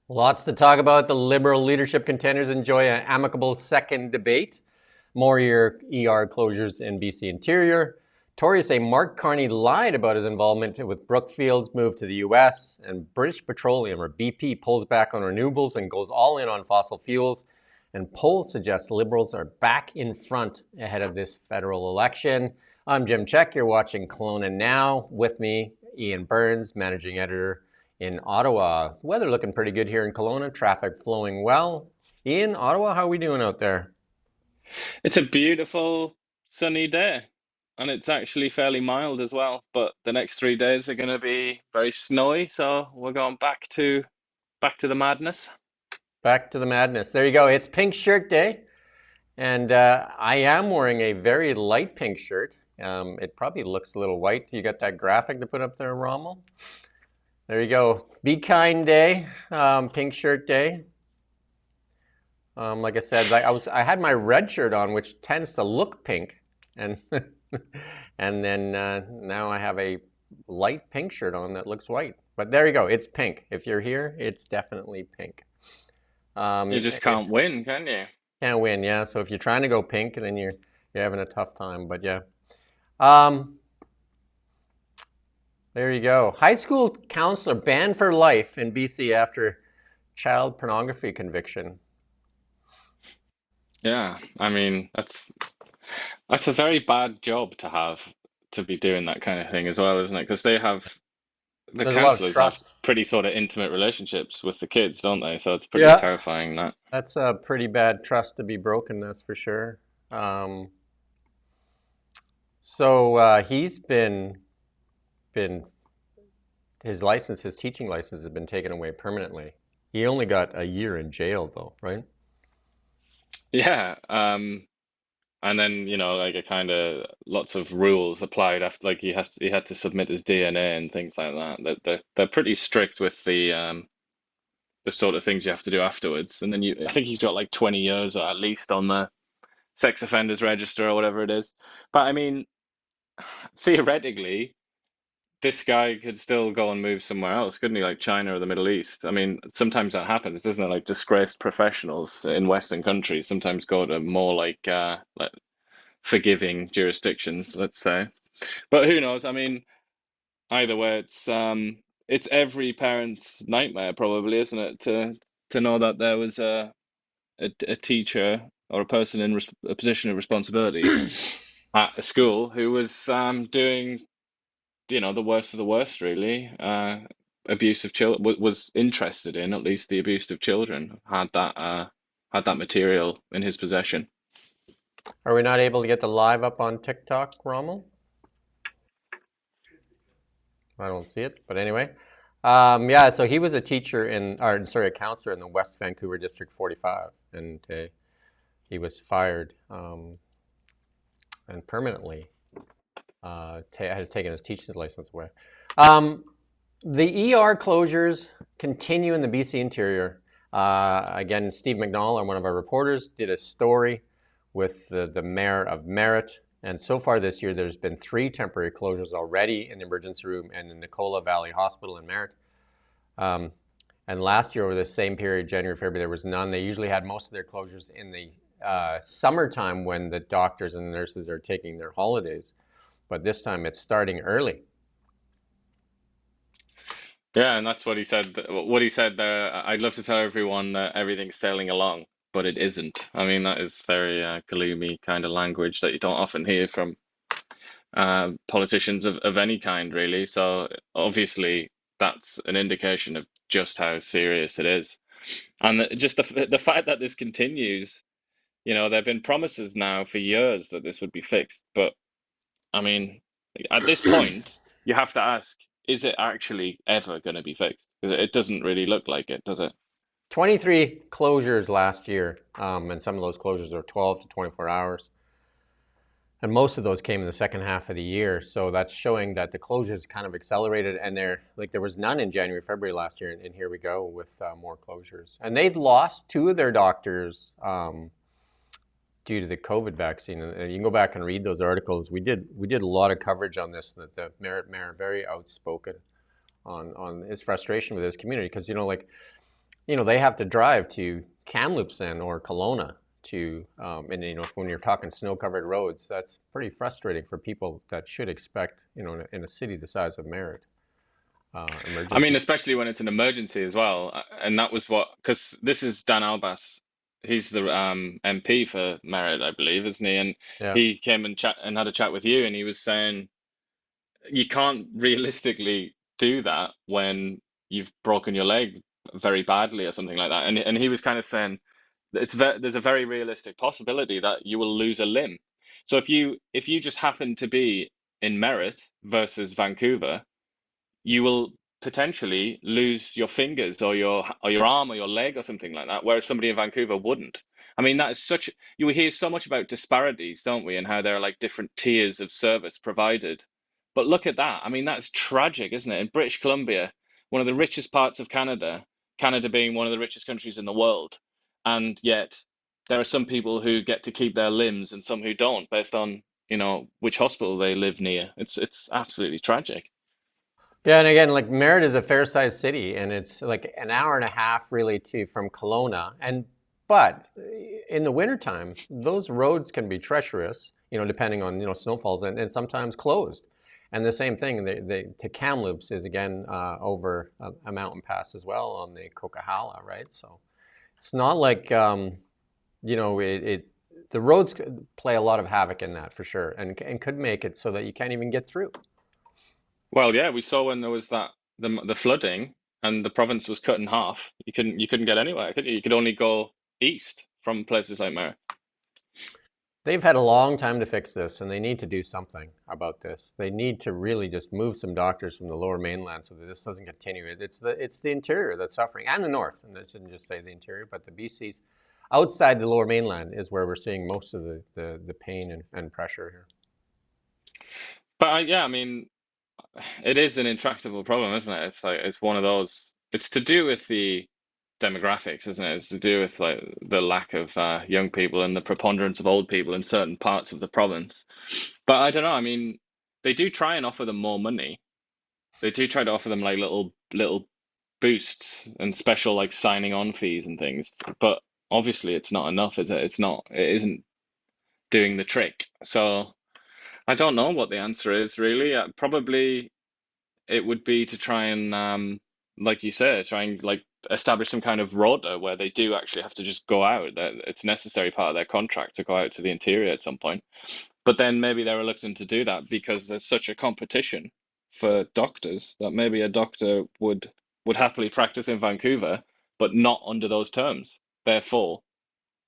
Lots to talk about. The Liberal leadership contenders enjoy an amicable second debate. More your ER closures in BC Interior. Tories say Mark Carney lied about his involvement with Brookfield's move to the US. And British Petroleum, or BP, pulls back on renewables and goes all in on fossil fuels. And polls suggest Liberals are back in front ahead of this federal election. I'm Jim Check. You're watching Kelowna Now. With me, Ian Burns, managing editor in Ottawa. Weather looking pretty good here in Kelowna. Traffic flowing well. Ian, Ottawa, how are we doing out there? It's a beautiful sunny day, and it's actually fairly mild as well. But the next 3 days are going to be very snowy, so we're going back to the madness. Back to the madness. There you go. It's Pink Shirt Day, and I am wearing a very light pink shirt. It probably looks a little white. You got that graphic to put up there, Rommel? There you go. Be Kind Day, Pink Shirt Day. Like I said, I had my red shirt on, which tends to look pink, and and then now I have a light pink shirt on that looks white. But there you go. It's pink. If you're here, it's definitely pink. You just can't win, can you? Can't win, yeah. So if you're trying to go pink, then you're having a tough time. But yeah, um, there you go. High school counselor banned for life in BC after child pornography conviction. Yeah, I mean that's a very bad job to have to be doing that kind of thing as well, isn't it? Because the There's a lot of counselors have trust. pretty sort of intimate relationships with the kids, don't they? So it's pretty Yeah, terrifying that. that's a pretty bad trust to be broken, that's for sure. Um, so he's been his license, his teaching license, has been taken away permanently. He only got a year in jail, though, right? Yeah, and then, like a kind of lots of rules applied after, like he had to submit his DNA and things like that. They're pretty strict with the sort of things you have to do afterwards. And then I think he's got like 20 years or at least on the sex offenders register or whatever it is. But I mean, theoretically, this guy could still go and move somewhere else, couldn't he? Like China or the Middle East. I mean, sometimes that happens, doesn't it? Like disgraced professionals in Western countries sometimes go to more like forgiving jurisdictions, let's say. But who knows? I mean, either way, it's every parent's nightmare, probably, isn't it? To know that there was a teacher or a person in a position of responsibility at a school who was doing, the worst of the worst, really. Abuse of children was interested in at least the abuse of children. Had that material in his possession. Are we not able to get the live up on TikTok, Rommel? I don't see it, but anyway. Yeah, so he was a teacher or sorry, a counselor in the West Vancouver District 45, and he was fired and permanently has taken his teaching license away. Um, the ER closures continue in the BC Interior. Again, Steve McNall, one of our reporters, did a story with the mayor of Merritt. And so far this year, there's been 3 temporary closures already in the emergency room and the Nicola Valley Hospital in Merritt. Um, and last year, over the same period, January, February, there was none. They usually had most of their closures in the summertime when the doctors and the nurses are taking their holidays. But this time it's starting early. Yeah, and that's what he said. What he said there. I'd love to tell everyone that everything's sailing along, but it isn't. I mean, that is very gloomy kind of language that you don't often hear from politicians of any kind, really. So obviously, that's an indication of just how serious it is, and just the fact that this continues. There have been promises now for years that this would be fixed, but I mean, at this point, you have to ask, is it actually ever going to be fixed? Because it doesn't really look like it, does it? 23 closures last year, and some of those closures are 12 to 24 hours. And most of those came in the second half of the year. So that's showing that the closures kind of accelerated, and there was none in January, February last year, and here we go with more closures. And they'd lost 2 of their doctors due to the COVID vaccine. And you can go back and read those articles. We did a lot of coverage on this. That the mayor very outspoken on his frustration with his community, because like they have to drive to Kamloops then or Kelowna to, and when you're talking snow-covered roads, that's pretty frustrating for people that should expect, in a city the size of Merritt, I mean, emergency. especially when it's an emergency as well. And that was what, because this is Dan Albas. He's the MP for Merritt, I believe, isn't he? And Yeah. he came and chat and had a chat with you, and he was saying you can't realistically do that when you've broken your leg very badly or something like that. And he was kind of saying that there's a very realistic possibility that you will lose a limb. So if you just happen to be in Merritt versus Vancouver, you will potentially lose your fingers or your arm or your leg or something like that, whereas somebody in Vancouver wouldn't. I mean, that is such, you hear so much about disparities, don't we, and how there are like different tiers of service provided. But look at that. I mean, that's tragic, isn't it? In British Columbia, one of the richest parts of Canada, Canada being one of the richest countries in the world, and yet there are some people who get to keep their limbs and some who don't, based on, which hospital they live near. It's absolutely tragic. Yeah, and again, like Merritt is a fair-sized city, and it's like an hour and a half really to from Kelowna. But in the wintertime, those roads can be treacherous, depending on snowfalls, and sometimes closed. And the same thing, to Kamloops is again over a mountain pass as well on the Coquihalla, right? So it's not like the roads play a lot of havoc in that for sure, and could make it so that you can't even get through. Well, yeah, we saw when there was the flooding and the province was cut in half. You couldn't get anywhere, could you? You could only go east from places like Mary. They've had a long time to fix this, and they need to do something about this. They need to really just move some doctors from the Lower Mainland so that this doesn't continue. It's the interior that's suffering, and the north. And this didn't just say the interior, but the BC's outside the Lower Mainland is where we're seeing most of the pain and pressure here. But yeah, I mean, it is an intractable problem, isn't it? It's like it's one of those. It's to do with the demographics, isn't it? It's to do with like the lack of young people and the preponderance of old people in certain parts of the province. But I don't know. I mean, they do try and offer them more money. They do try to offer them like little boosts and special like signing on fees and things. But obviously, it's not enough, is it? It's not. It isn't doing the trick. So I don't know what the answer is really. Probably it would be to try and, like you said, try and like establish some kind of rota where they do actually have to just go out. That it's a necessary part of their contract to go out to the interior at some point. But then maybe they're reluctant to do that because there's such a competition for doctors that maybe a doctor would happily practice in Vancouver, but not under those terms. Therefore,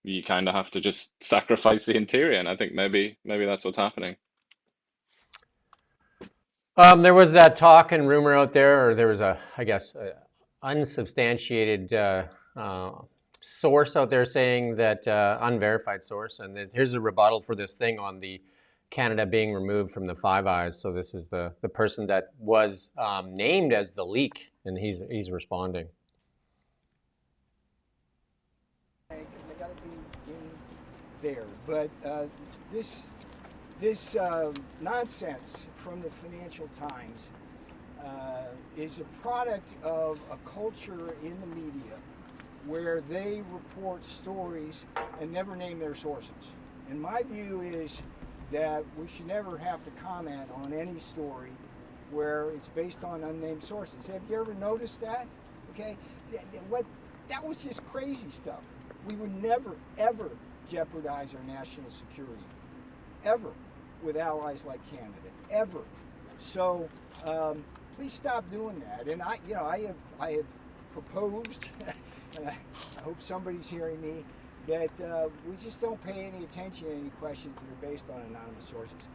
you kind of have to just sacrifice the interior, and I think maybe that's what's happening. There was that talk and rumor out there, or there was I guess, unsubstantiated uh, source out there saying that unverified source, and that here's a rebuttal for this thing on the Canada being removed from the Five Eyes. So this is the person that was named as the leak, and he's responding. Because I got to be in there. But this nonsense from the Financial Times is a product of a culture in the media where they report stories and never name their sources. And my view is that we should never have to comment on any story where it's based on unnamed sources. Have you ever noticed that? Okay, that was just crazy stuff. We would never, ever jeopardize our national security, ever, with allies like Canada, ever. So please stop doing that. And I have proposed, and I hope somebody's hearing me, that we just don't pay any attention to any questions that are based on anonymous sources.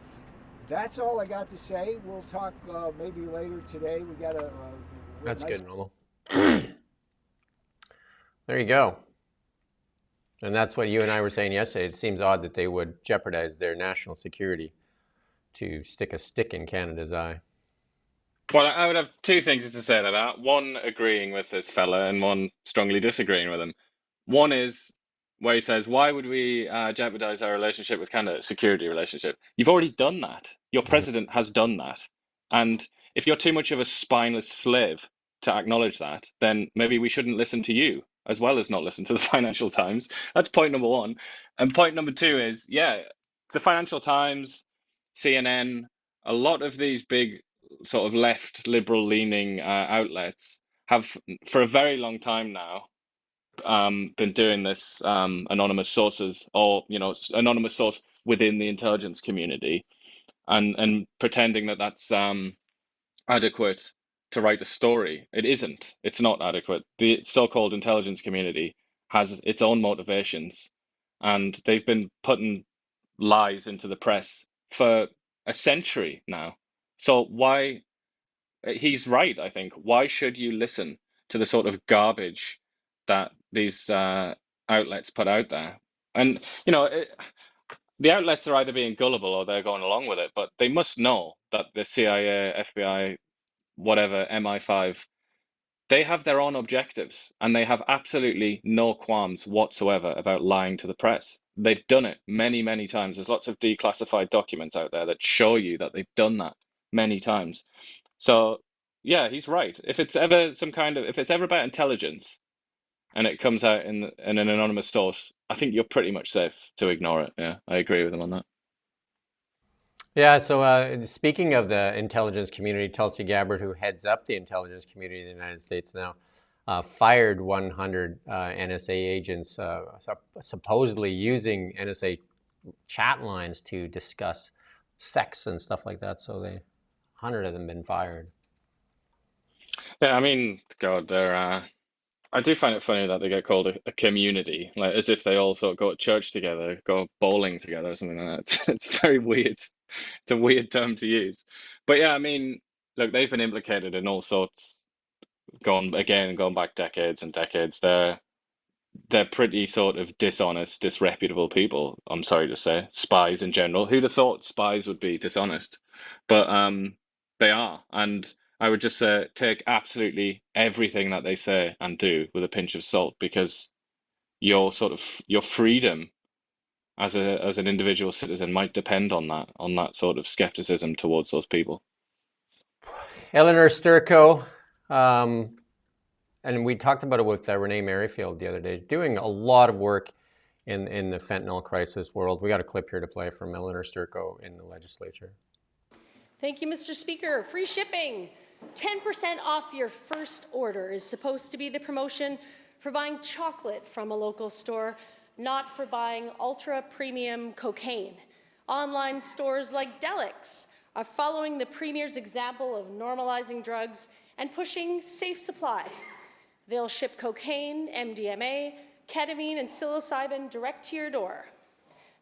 That's all I got to say. We'll talk maybe later today. We got a That's nice good, Noble. There you go. And that's what you and I were saying yesterday. It seems odd that they would jeopardize their national security to stick a stick in Canada's eye. Well, I would have two things to say to that. One, agreeing with this fella, and one, strongly disagreeing with him. One is where he says, "Why would we jeopardize our relationship with Canada, security relationship?" You've already done that. Your Mhm. president has done that. And if you're too much of a spineless slave to acknowledge that, then maybe we shouldn't listen to you. as well as not listen to the Financial Times. That's point number one. And point number two is, yeah, the Financial Times, CNN, a lot of these big sort of left liberal leaning outlets have for a very long time now been doing this anonymous sources, or anonymous source within the intelligence community, and pretending that that's adequate to write a story. It isn't. It's not adequate. The so-called intelligence community has its own motivations, and they've been putting lies into the press for a century now. So why, he's right, I think. Why should you listen to the sort of garbage that these outlets put out there? And, the outlets are either being gullible or they're going along with it, but they must know that the CIA, FBI, whatever, MI5, they have their own objectives and they have absolutely no qualms whatsoever about lying to the press. They've done it many, many times. There's lots of declassified documents out there that show you that they've done that many times. So, yeah, he's right. If it's ever if it's ever about intelligence and it comes out in an anonymous source, I think you're pretty much safe to ignore it. Yeah, I agree with him on that. Yeah, so speaking of the intelligence community, Tulsi Gabbard, who heads up the intelligence community in the United States now, fired 100 NSA agents, supposedly using NSA chat lines to discuss sex and stuff like that. So 100 of them been fired. Yeah, I mean, God, I do find it funny that they get called a community, like as if they all sort of go to church together, go bowling together, or something like that. It's very weird. It's a weird term to use. But yeah, I mean, look, they've been implicated in all sorts, going back decades and decades. They're pretty sort of dishonest, disreputable people, I'm sorry to say. Spies in general. Who'd have thought spies would be dishonest? But they are. And I would just say take absolutely everything that they say and do with a pinch of salt, because your freedom as an individual citizen might depend on that sort of skepticism towards those people. Eleanor Sturko, and we talked about it with Renee Merrifield the other day, doing a lot of work in the fentanyl crisis world. We got a clip here to play from Eleanor Sturko in the legislature. Thank you, Mr. Speaker. Free shipping. 10% off your first order is supposed to be the promotion for buying chocolate from a local store, not for buying ultra-premium cocaine. Online stores like Delix are following the Premier's example of normalizing drugs and pushing safe supply. They'll ship cocaine, MDMA, ketamine, and psilocybin direct to your door.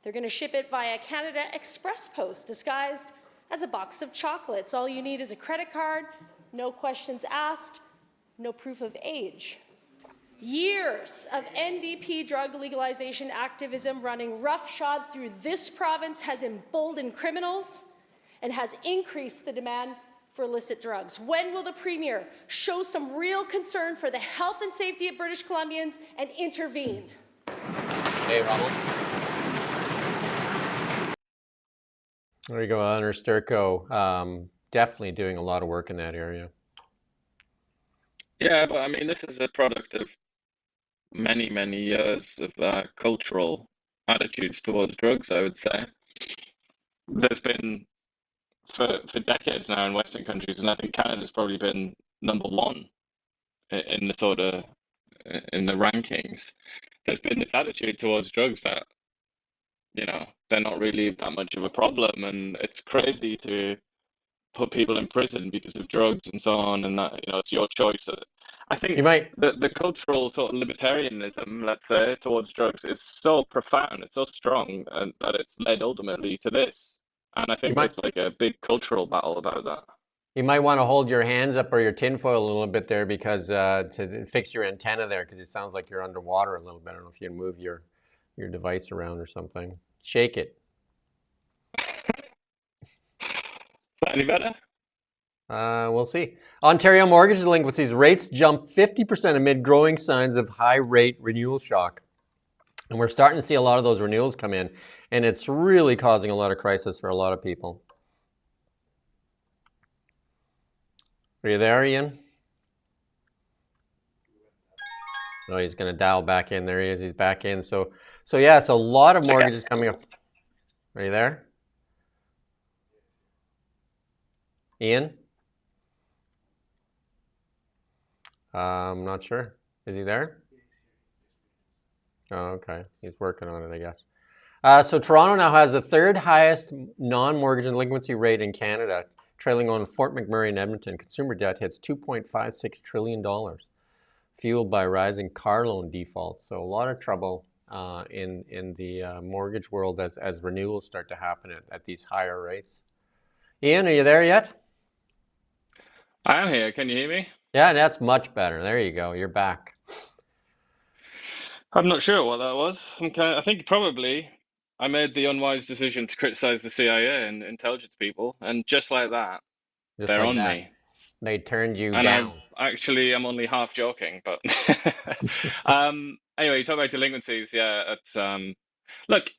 They're going to ship it via Canada Express Post, disguised as a box of chocolates. All you need is a credit card, no questions asked, no proof of age. Years of NDP drug legalization activism running roughshod through this province has emboldened criminals and has increased the demand for illicit drugs. When will the Premier show some real concern for the health and safety of British Columbians and intervene? Hey, Ronald. There you go, Eleanor Sturko. Definitely doing a lot of work in that area. Yeah, but I mean, this is a product of many, many years of cultural attitudes towards drugs, I would say. There's been, for decades now in Western countries, and I think Canada's probably been number one in the sort of in the rankings. There's been this attitude towards drugs that, they're not really that much of a problem, and it's crazy to put people in prison because of drugs and so on, and that, it's your choice. I think the cultural sort of libertarianism, let's say, towards drugs is so profound, it's so strong, and that it's led ultimately to this. And I think it's like a big cultural battle about that. You might want to hold your hands up or your tinfoil a little bit there, because to fix your antenna there, because it sounds like you're underwater a little bit. I don't know if you can move your device around or something. Shake it. Is that any better? We'll see. Ontario mortgage delinquencies rates jumped 50% amid growing signs of high rate renewal shock. And we're starting to see a lot of those renewals come in, and it's really causing a lot of crisis for a lot of people. Are you there, Ian? No, he's going to dial back in. There he is. He's back in. So yeah, so a lot of mortgages coming up. Are you there? Ian? I'm not sure. Is he there? Oh, okay. He's working on it, I guess. So Toronto now has the third highest non-mortgage delinquency rate in Canada, trailing on Fort McMurray and Edmonton. Consumer debt hits $2.56 trillion, fueled by rising car loan defaults. So a lot of trouble in the mortgage world as renewals start to happen at these higher rates. Ian, are you there yet? I am here. Can you hear me? Yeah, that's much better. There you go. You're back. I'm not sure what that was. I think probably I made the unwise decision to criticize the CIA and intelligence people, and just like that, Just they're like on that. me. They turned you And down. I'm only half joking, but anyway, you talk about delinquencies. Yeah, it's look,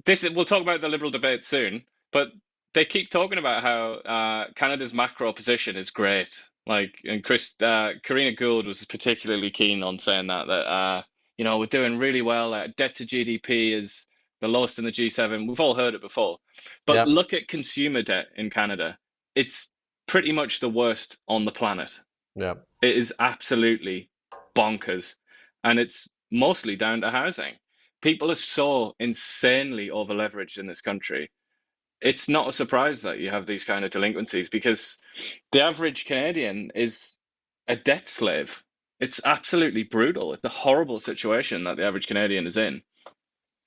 we'll talk about the Liberal debate soon, but they keep talking about how Canada's macro position is great. Like, and Karina Gould was particularly keen on saying that we're doing really well. Debt to GDP is the lowest in the G7. We've all heard it before, but Yep. look at consumer debt in Canada. It's pretty much the worst on the planet. Yep. It is absolutely bonkers, and it's mostly down to housing. People are so insanely over leveraged in this country. It's not a surprise that you have these kind of delinquencies because the average Canadian is a debt slave. It's absolutely brutal. It's a horrible situation that the average Canadian is in.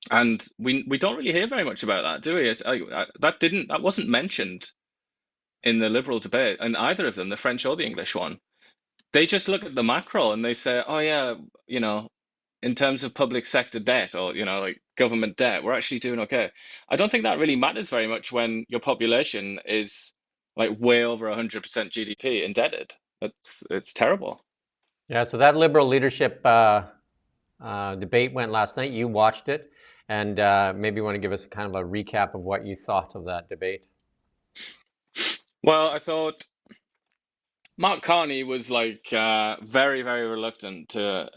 And we don't really hear very much about that, do we? That wasn't mentioned in the Liberal debate, and either of them, the French or the English one. They just look at the macro and they say, oh yeah, in terms of public sector debt or, like government debt, we're actually doing okay. I don't think that really matters very much when your population is like way over 100% GDP indebted. It's terrible. Yeah, so that Liberal leadership debate went last night. You watched it, and maybe you want to give us kind of a recap of what you thought of that debate. Well, I thought Mark Carney was like very, very reluctant to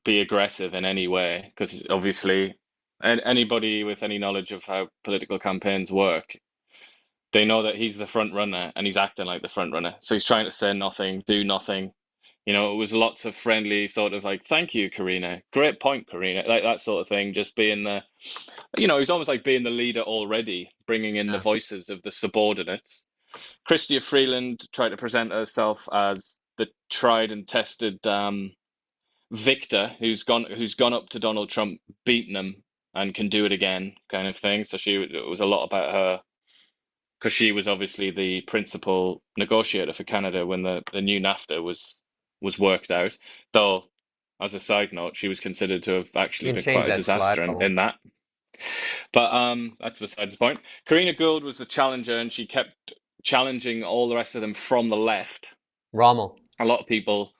be aggressive in any way because obviously anybody with any knowledge of how political campaigns work, they know that he's the front runner and he's acting like the front runner. So he's trying to say nothing, do nothing. It was lots of friendly sort of like, thank you, Karina. Great point, Karina. Like that sort of thing, just being he's almost like being the leader already, bringing in the Yeah. voices of the subordinates. Chrystia Freeland tried to present herself as the tried and tested victor who's gone up to Donald Trump, beaten him, and can do it again, kind of thing. So it was a lot about her because she was obviously the principal negotiator for Canada when the new NAFTA was worked out. Though, as a side note, she was considered to have actually You can been change quite a that slide disaster level. in that. But that's besides the point. Karina Gould was the challenger, and she kept challenging all the rest of them from the left. Rommel. A lot of people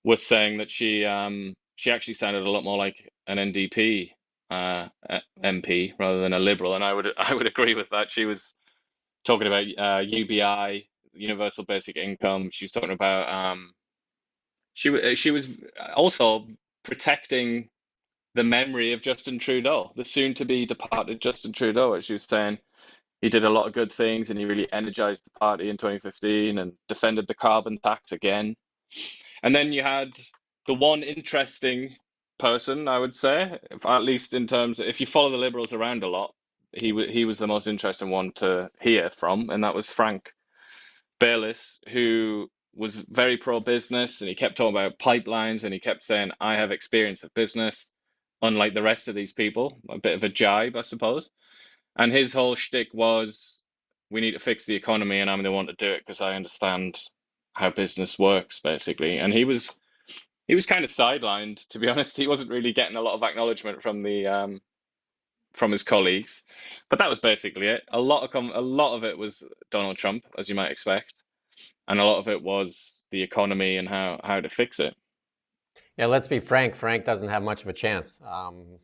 were saying that she actually sounded a lot more like an NDP MP rather than a Liberal, and I would agree with that. She was talking about UBI, universal basic income. She was talking about she was also protecting the memory of Justin Trudeau, the soon to be departed Justin Trudeau. As she was saying, he did a lot of good things and he really energized the party in 2015 and defended the carbon tax again. And then you had the one interesting person, I would say, at least in terms of, if you follow the Liberals around a lot, he was the most interesting one to hear from, and that was Frank Baylis, who was very pro-business, and he kept talking about pipelines, and he kept saying, I have experience of business, unlike the rest of these people, a bit of a jibe, I suppose. And his whole shtick was, we need to fix the economy, and I'm the one to do it because I understand how business works, basically. And he was kind of sidelined, to be honest. He wasn't really getting a lot of acknowledgement from the from his colleagues, but that was basically it. A lot of it was Donald Trump, as you might expect, and a lot of it was the economy and how to fix it. Yeah, let's be frank. Frank doesn't have much of a chance. No.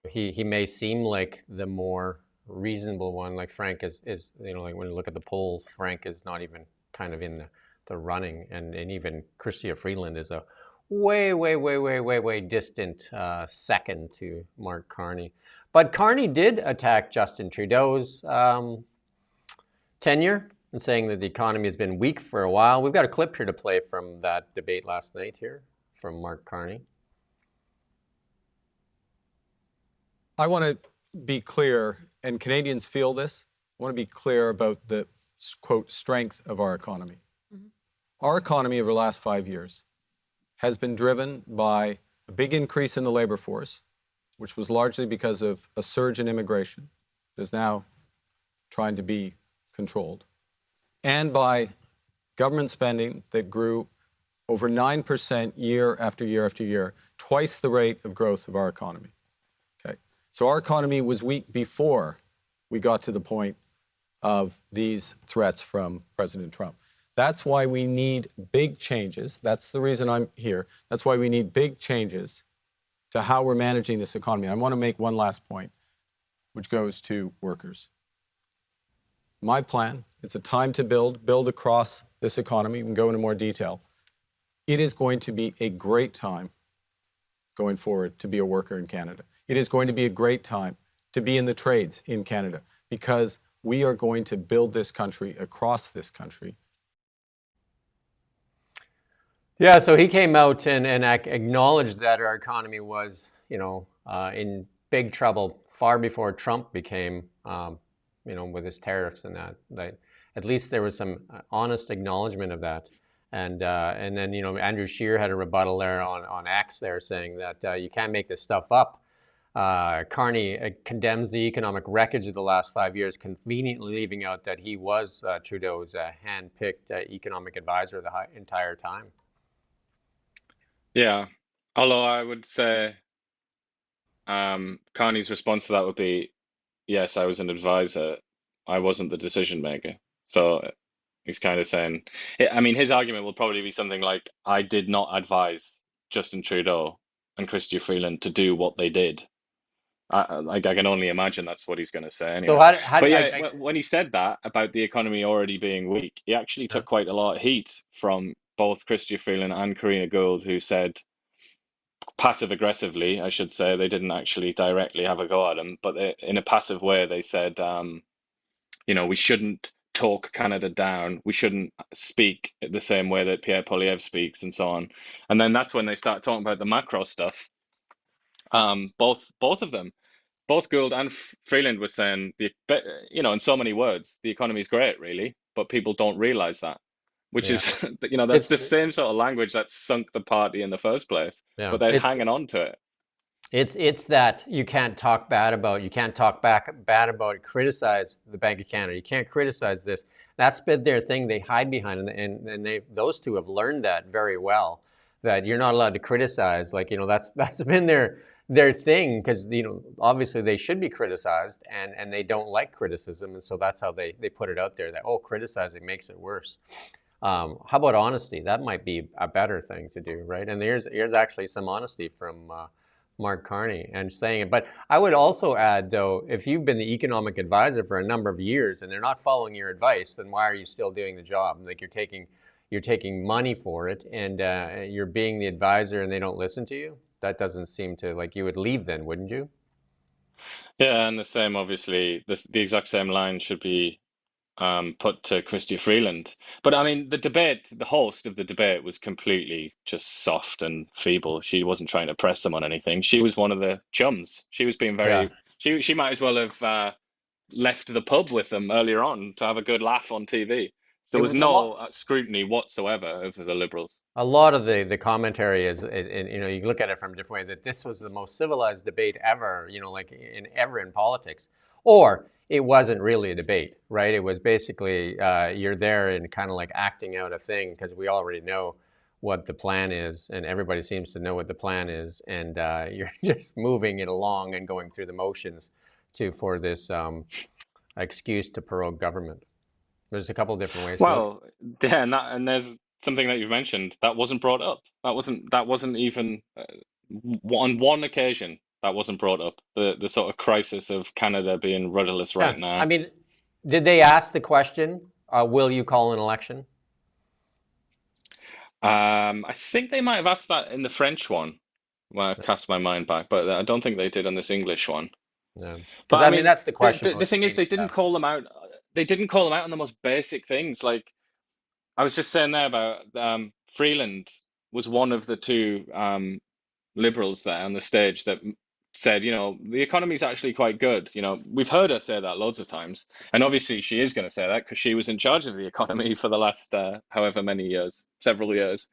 He may seem like the more reasonable one. Like Frank is like when you look at the polls, Frank is not even kind of in the running, and even Chrystia Freeland is a way distant second to Mark Carney. But Carney did attack Justin Trudeau's tenure and saying that the economy has been weak for a while. We've got a clip here to play from that debate last night here from Mark Carney. I want to be clear, and Canadians feel this. I want to be clear about the, quote, strength of our economy. Our economy over the last 5 years has been driven by a big increase in the labor force, which was largely because of a surge in immigration that is now trying to be controlled, and by government spending that grew over 9% year after year after year, twice the rate of growth of our economy. Okay, so our economy was weak before we got to the point of these threats from President Trump. That's why we need big changes. That's the reason I'm here. That's why we need big changes to how we're managing this economy. I want to make one last point, which goes to workers. My plan, it's a time to build across this economy. We can go into more detail. It is going to be a great time going forward to be a worker in Canada. It is going to be a great time to be in the trades in Canada, because we are going to build this country across this country. Yeah, so he came out and acknowledged that our economy was, in big trouble far before Trump became, with his tariffs and that. At least there was some honest acknowledgement of that. And then, Andrew Scheer had a rebuttal there on X there saying that you can't make this stuff up. Carney condemns the economic wreckage of the last 5 years, conveniently leaving out that he was Trudeau's hand-picked economic advisor the entire time. Yeah, although I would say Carney's response to that would be, yes, I was an advisor. I wasn't the decision maker. So he's kind of saying, I mean, his argument will probably be something like, I did not advise Justin Trudeau and Chrystia Freeland to do what they did. I can only imagine that's what he's going to say anyway. So but yeah, when he said that about the economy already being weak, he actually took quite a lot of heat from both Chrystia Freeland and Karina Gould, who said, passive aggressively, I should say, they didn't actually directly have a go at him, but in a passive way, they said, we shouldn't talk Canada down. We shouldn't speak the same way that Pierre Poilievre speaks, and so on. And then that's when they start talking about the macro stuff. Both of them, both Gould and Freeland were saying, in so many words, the economy is great, really, but people don't realize that. Which is, that's the same sort of language that sunk the party in the first place. Yeah. But they're hanging on to it. It's that you can't talk bad about, criticize the Bank of Canada. You can't criticize this. That's been their thing. They hide behind it, and those two have learned that very well. That you're not allowed to criticize. That's been their thing, because obviously they should be criticized, and they don't like criticism, and so that's how they put it out there that criticizing makes it worse. How about honesty? That might be a better thing to do, right? And here's actually some honesty from Mark Carney and saying it. But I would also add, though, if you've been the economic advisor for a number of years and they're not following your advice, then why are you still doing the job? Like, you're taking money for it, and you're being the advisor, and they don't listen to you. That doesn't seem to, like, you would leave then, wouldn't you? Yeah, and the same, obviously, the exact same line should be put to Chrystia Freeland. But I mean, the host of the debate was completely just soft and feeble. She wasn't trying to press them on anything. She was one of the chums. She was being very, she might as well have left the pub with them earlier on to have a good laugh on TV. So there was no scrutiny whatsoever of the Liberals. A lot of the commentary is, you look at it from a different way, that this was the most civilized debate ever, ever in politics. Or it wasn't really a debate, right? It was basically you're there and kind of like acting out a thing, because we already know what the plan is, and everybody seems to know what the plan is, and you're just moving it along and going through the motions for this excuse to prorogue government. There's a couple of different ways. Well, yeah, and there's something that you've mentioned that wasn't brought up. That wasn't even on one occasion. That wasn't brought up. The sort of crisis of Canada being rudderless right now. I mean, did they ask the question, will you call an election? I think they might have asked that in the French one when I cast my mind back, but I don't think they did on this English one. Yeah, But because I I mean mean, that's the question the most thing is, they Canadians didn't have. call them out. They didn't call them out on the most basic things. Like I was just saying there about Freeland was one of the two liberals there on the stage that said, the economy's actually quite good. We've heard her say that loads of times, and obviously she is going to say that because she was in charge of the economy for the last however many years, several years.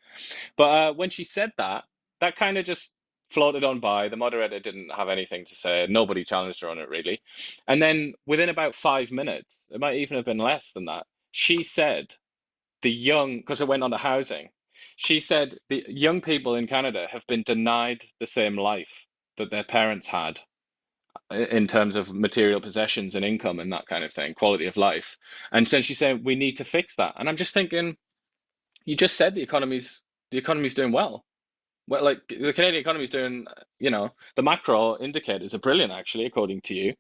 But when she said that, that kind of just floated on by. The moderator didn't have anything to say. Nobody challenged her on it really. And then within about 5 minutes, it might even have been less than that, she said because it went on to housing, she said the young people in Canada have been denied the same life that their parents had in terms of material possessions and income and that kind of thing, quality of life. And then she said we need to fix that. And I'm just thinking, you just said the economy's doing well. Well, like the Canadian economy is doing, the macro indicators are brilliant, actually, according to you.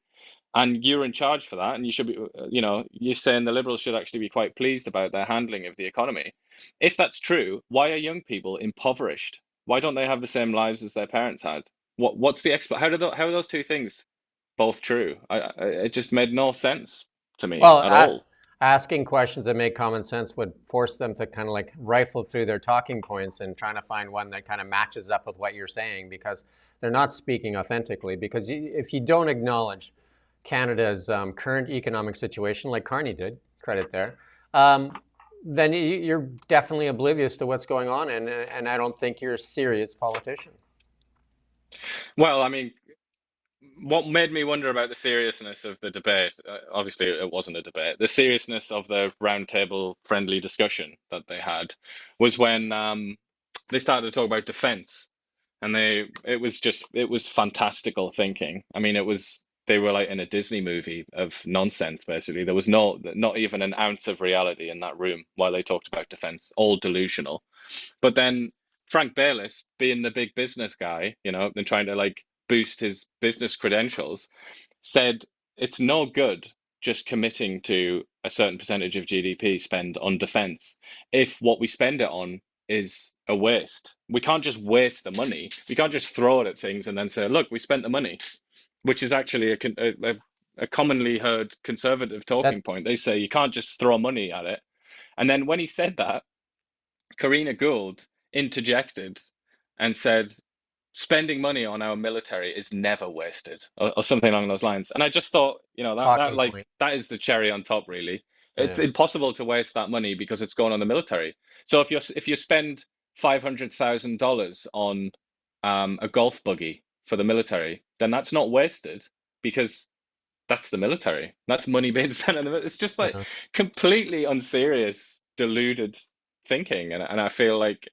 And you're in charge for that. And you should be, you're saying the Liberals should actually be quite pleased about their handling of the economy. If that's true, why are young people impoverished? Why don't they have the same lives as their parents had? What's the expert? How are those two things both true? It just made no sense to me Well, at all. asking questions that make common sense would force them to kind of like rifle through their talking points and trying to find one that kind of matches up with what you're saying, because they're not speaking authentically. Because if you don't acknowledge Canada's current economic situation, like Carney did, credit there, then you're definitely oblivious to what's going on, and I don't think you're a serious politician. Well, I mean, what made me wonder about the seriousness of the debate, obviously it wasn't a debate, the seriousness of the roundtable friendly discussion that they had was when they started to talk about defense. And it was fantastical thinking. I mean, they were like in a Disney movie of nonsense, basically. There was not even an ounce of reality in that room while they talked about defense, all delusional. But then Frank Bayless, being the big business guy, and trying to like boost his business credentials, said it's no good just committing to a certain percentage of GDP spend on defense if what we spend it on is a waste. We can't just waste the money. We can't just throw it at things and then say, look, we spent the money, which is actually a commonly heard conservative That's talking point. They say you can't just throw money at it. And then when he said that, Karina Gould interjected and said, spending money on our military is never wasted, or something along those lines. And I just thought, talking point. that is the cherry on top, really. It's Yeah. impossible to waste that money because it's going on the military. So if you spend $500,000 on a golf buggy for the military, then that's not wasted because that's the military. That's money being spent on the military. It's just like Yeah. completely unserious, deluded thinking. And I feel like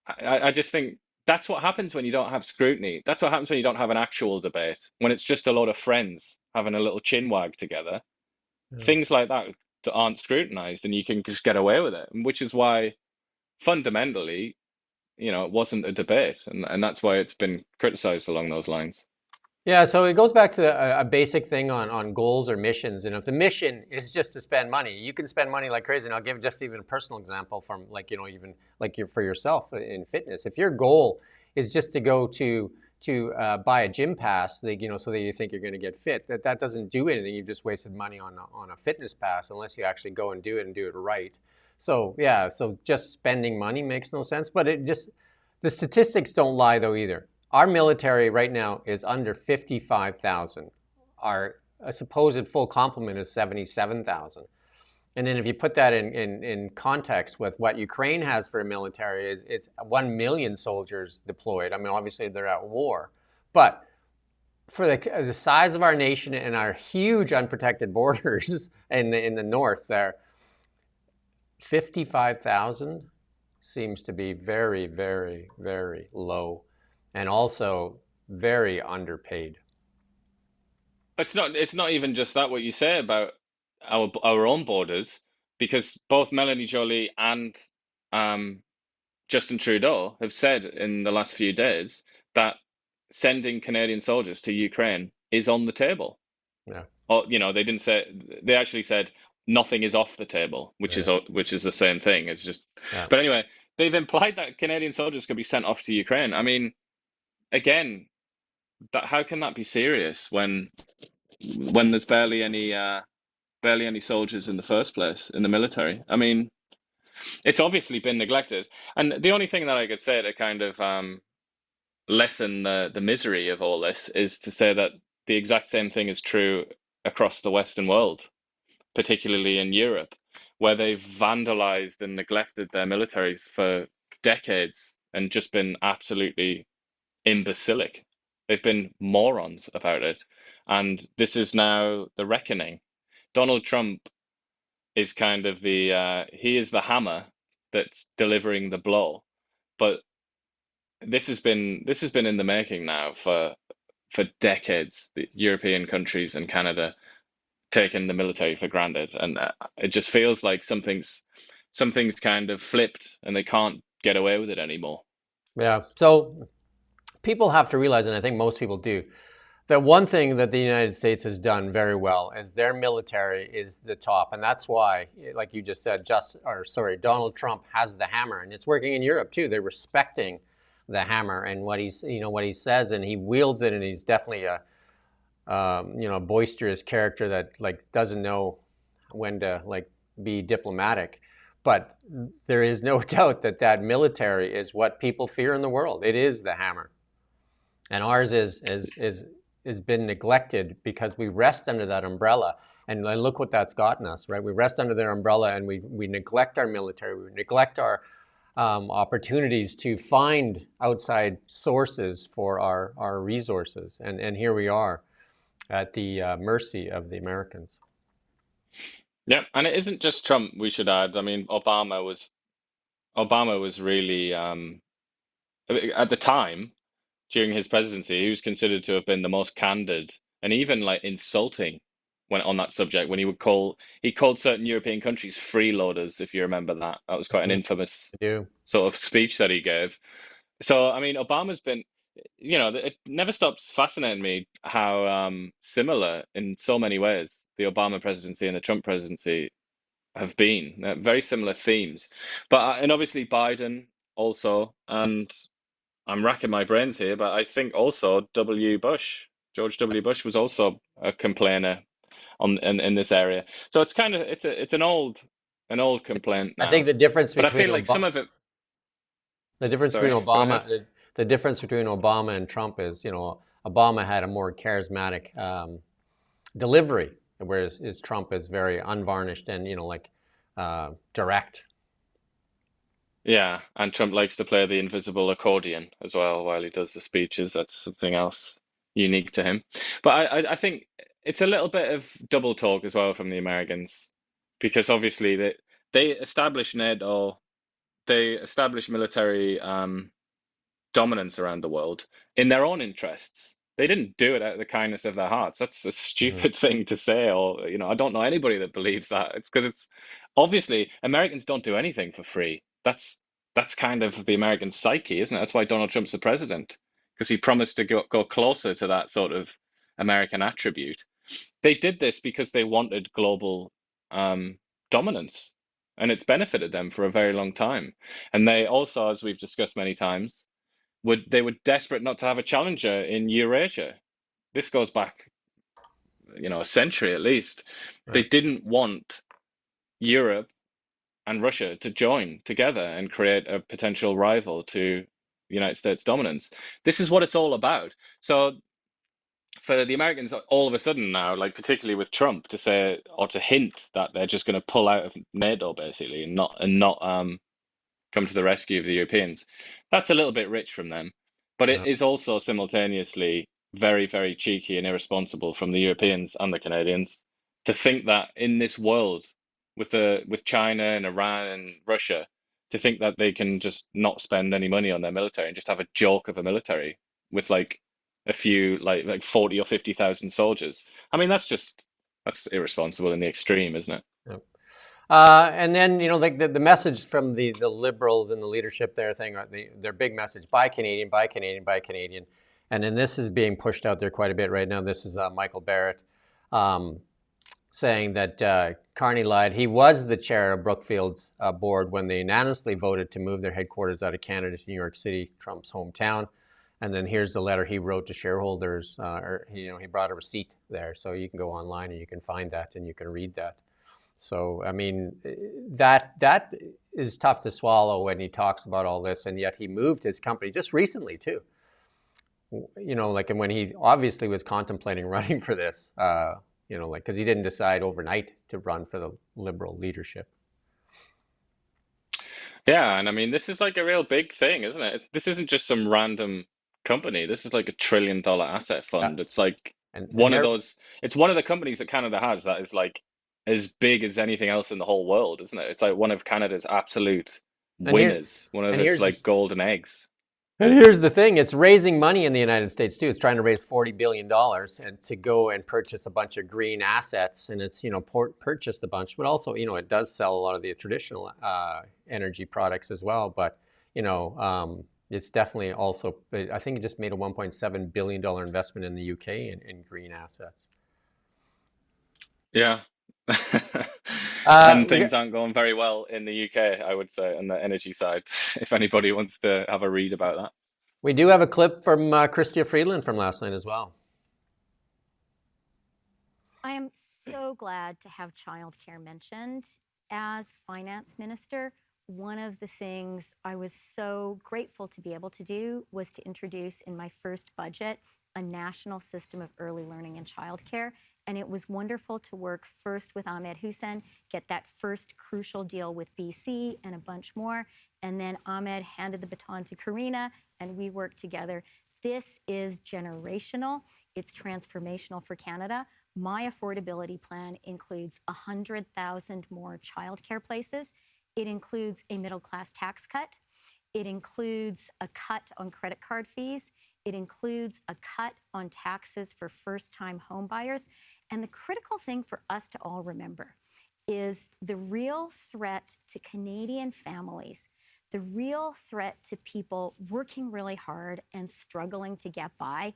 I just think that's what happens when you don't have scrutiny. That's what happens when you don't have an actual debate, when it's just a lot of friends having a little chin wag together. Yeah. Things like that aren't scrutinized and you can just get away with it, which is why fundamentally, it wasn't a debate. And that's why it's been criticized along those lines. Yeah, so it goes back to a basic thing on goals or missions. And if the mission is just to spend money, you can spend money like crazy. And I'll give just even a personal example from like, even like for yourself in fitness. If your goal is just to go to buy a gym pass, so that you think you're going to get fit, that doesn't do anything. You've just wasted money on a fitness pass unless you actually go and do it right. So yeah, so just spending money makes no sense. But the statistics don't lie though either. Our military right now is under 55,000. Our supposed full complement is 77,000. And then if you put that in context with what Ukraine has for a military is 1 million soldiers deployed. I mean, obviously they're at war. But for the size of our nation and our huge unprotected borders in the north there, 55,000 seems to be very, very, very low, and also very underpaid. It's not even just that what you say about our own borders, because both Melanie Joly and Justin Trudeau have said in the last few days that sending Canadian soldiers to Ukraine is on the table. Yeah. Or, they didn't say, they actually said nothing is off the table, which Yeah. is the same thing. It's just, Yeah. but anyway, they've implied that Canadian soldiers could be sent off to Ukraine. I mean, again, how can that be serious when there's barely any soldiers in the first place in the military? I mean, it's obviously been neglected. And the only thing that I could say to kind of lessen the misery of all this is to say that the exact same thing is true across the Western world, particularly in Europe, where they've vandalized and neglected their militaries for decades and just been absolutely imbecilic. They've been morons about it. And this is now the reckoning. Donald Trump is kind of he is the hammer that's delivering the blow. But this has been in the making now for decades. The European countries and Canada taking the military for granted, and it just feels like something's kind of flipped, and they can't get away with it anymore. Yeah. So people have to realize, and I think most people do, that one thing that the United States has done very well is their military is the top, and that's why, like you just said, Donald Trump has the hammer, and it's working in Europe too. They're respecting the hammer and what he says, and he wields it, and he's definitely a boisterous character that like doesn't know when to like be diplomatic. But there is no doubt that that military is what people fear in the world. It is the hammer, and ours has been neglected because we rest under that umbrella. And look what that's gotten us, right? We rest under their umbrella, and we neglect our military. We neglect our opportunities to find outside sources for our resources. And here we are at the mercy of the Americans. Yeah, and it isn't just Trump, we should add. I mean, Obama was really at the time during his presidency, he was considered to have been the most candid and even like insulting when on that subject when he called certain European countries freeloaders, if you remember that. That was quite an infamous I do. sort of speech that he gave. So, I mean, Obama's been, it never stops fascinating me how similar in so many ways the Obama presidency and the Trump presidency have been. Very similar themes. But, and obviously Biden also, and I'm racking my brains here, but I think also George W. Bush was also a complainer in this area. So it's kind of it's an old complaint I now. think the difference But I between feel like some of it. the difference Sorry, between go ahead. the difference between Obama and Trump is, Obama had a more charismatic delivery, whereas Trump is very unvarnished and direct. Yeah, and Trump likes to play the invisible accordion as well while he does the speeches. That's something else unique to him. But I think it's a little bit of double talk as well from the Americans, because obviously they established NATO, they established military dominance around the world in their own interests. They didn't do it out of the kindness of their hearts. That's a stupid thing to say, or I don't know anybody that believes that. It's because it's obviously Americans don't do anything for free. That's kind of the American psyche, isn't it? That's why Donald Trump's the president, because he promised to go closer to that sort of American attribute. They did this because they wanted global dominance, and it's benefited them for a very long time. And they also, as we've discussed many times, they were desperate not to have a challenger in Eurasia. This goes back, a century at least. They Right. didn't want Europe and Russia to join together and create a potential rival to the United States dominance. This is what it's all about. So for the Americans, all of a sudden now, like particularly with Trump, to say or to hint that they're just going to pull out of NATO basically and not come to the rescue of the Europeans, that's a little bit rich from them. But it Yeah. is also simultaneously very, very cheeky and irresponsible from the Europeans and the Canadians to think that in this world, with China and Iran and Russia, to think that they can just not spend any money on their military and just have a joke of a military with like a few like 40 or 50,000 soldiers. I mean, that's irresponsible in the extreme, isn't it? Yeah. And then, like the message from the liberals and the leadership there thing, their big message, buy Canadian, buy Canadian, buy Canadian. And then this is being pushed out there quite a bit right now. This is Michael Barrett. saying that Carney lied. He was the chair of Brookfield's board when they unanimously voted to move their headquarters out of Canada to New York City, Trump's hometown. And then here's the letter he wrote to shareholders. He brought a receipt there, so you can go online and you can find that and you can read that. So I mean, that is tough to swallow when he talks about all this, and yet he moved his company just recently too. Like, and when he obviously was contemplating running for this, because he didn't decide overnight to run for the Liberal leadership. Yeah, and I mean, this is like a real big thing, isn't it? This isn't just some random company. This is like $1 trillion asset Yeah. fund. It's like And one of those, it's one of the companies that Canada has that is like as big as anything else in the whole world, isn't it? It's like one of Canada's absolute and here's winners, one of and its here's the like golden eggs. And here's the thing, it's raising money in the United States too. It's trying to raise $40 billion and to go and purchase a bunch of green assets. And it's, purchased a bunch, but also, it does sell a lot of the traditional energy products as well. But, it's definitely also, I think it just made a $1.7 billion investment in the UK in green assets. Yeah. Uh, And things aren't going very well in the UK, I would say, on the energy side, if anybody wants to have a read about that. we do have a clip from Chrystia Freeland from last night as well. I am so glad to have childcare mentioned. As finance minister, one of the things I was so grateful to be able to do was to introduce in my first budget a national system of early learning and childcare. And it was wonderful to work first with Ahmed Hussein, get that first crucial deal with BC and a bunch more. And then Ahmed handed the baton to Karina, and we worked together. This is generational. It's transformational for Canada. My affordability plan includes 100,000 more childcare places. It includes a middle-class tax cut. It includes a cut on credit card fees. It includes a cut on taxes for first-time home buyers. And the critical thing for us to all remember is the real threat to Canadian families, the real threat to people working really hard and struggling to get by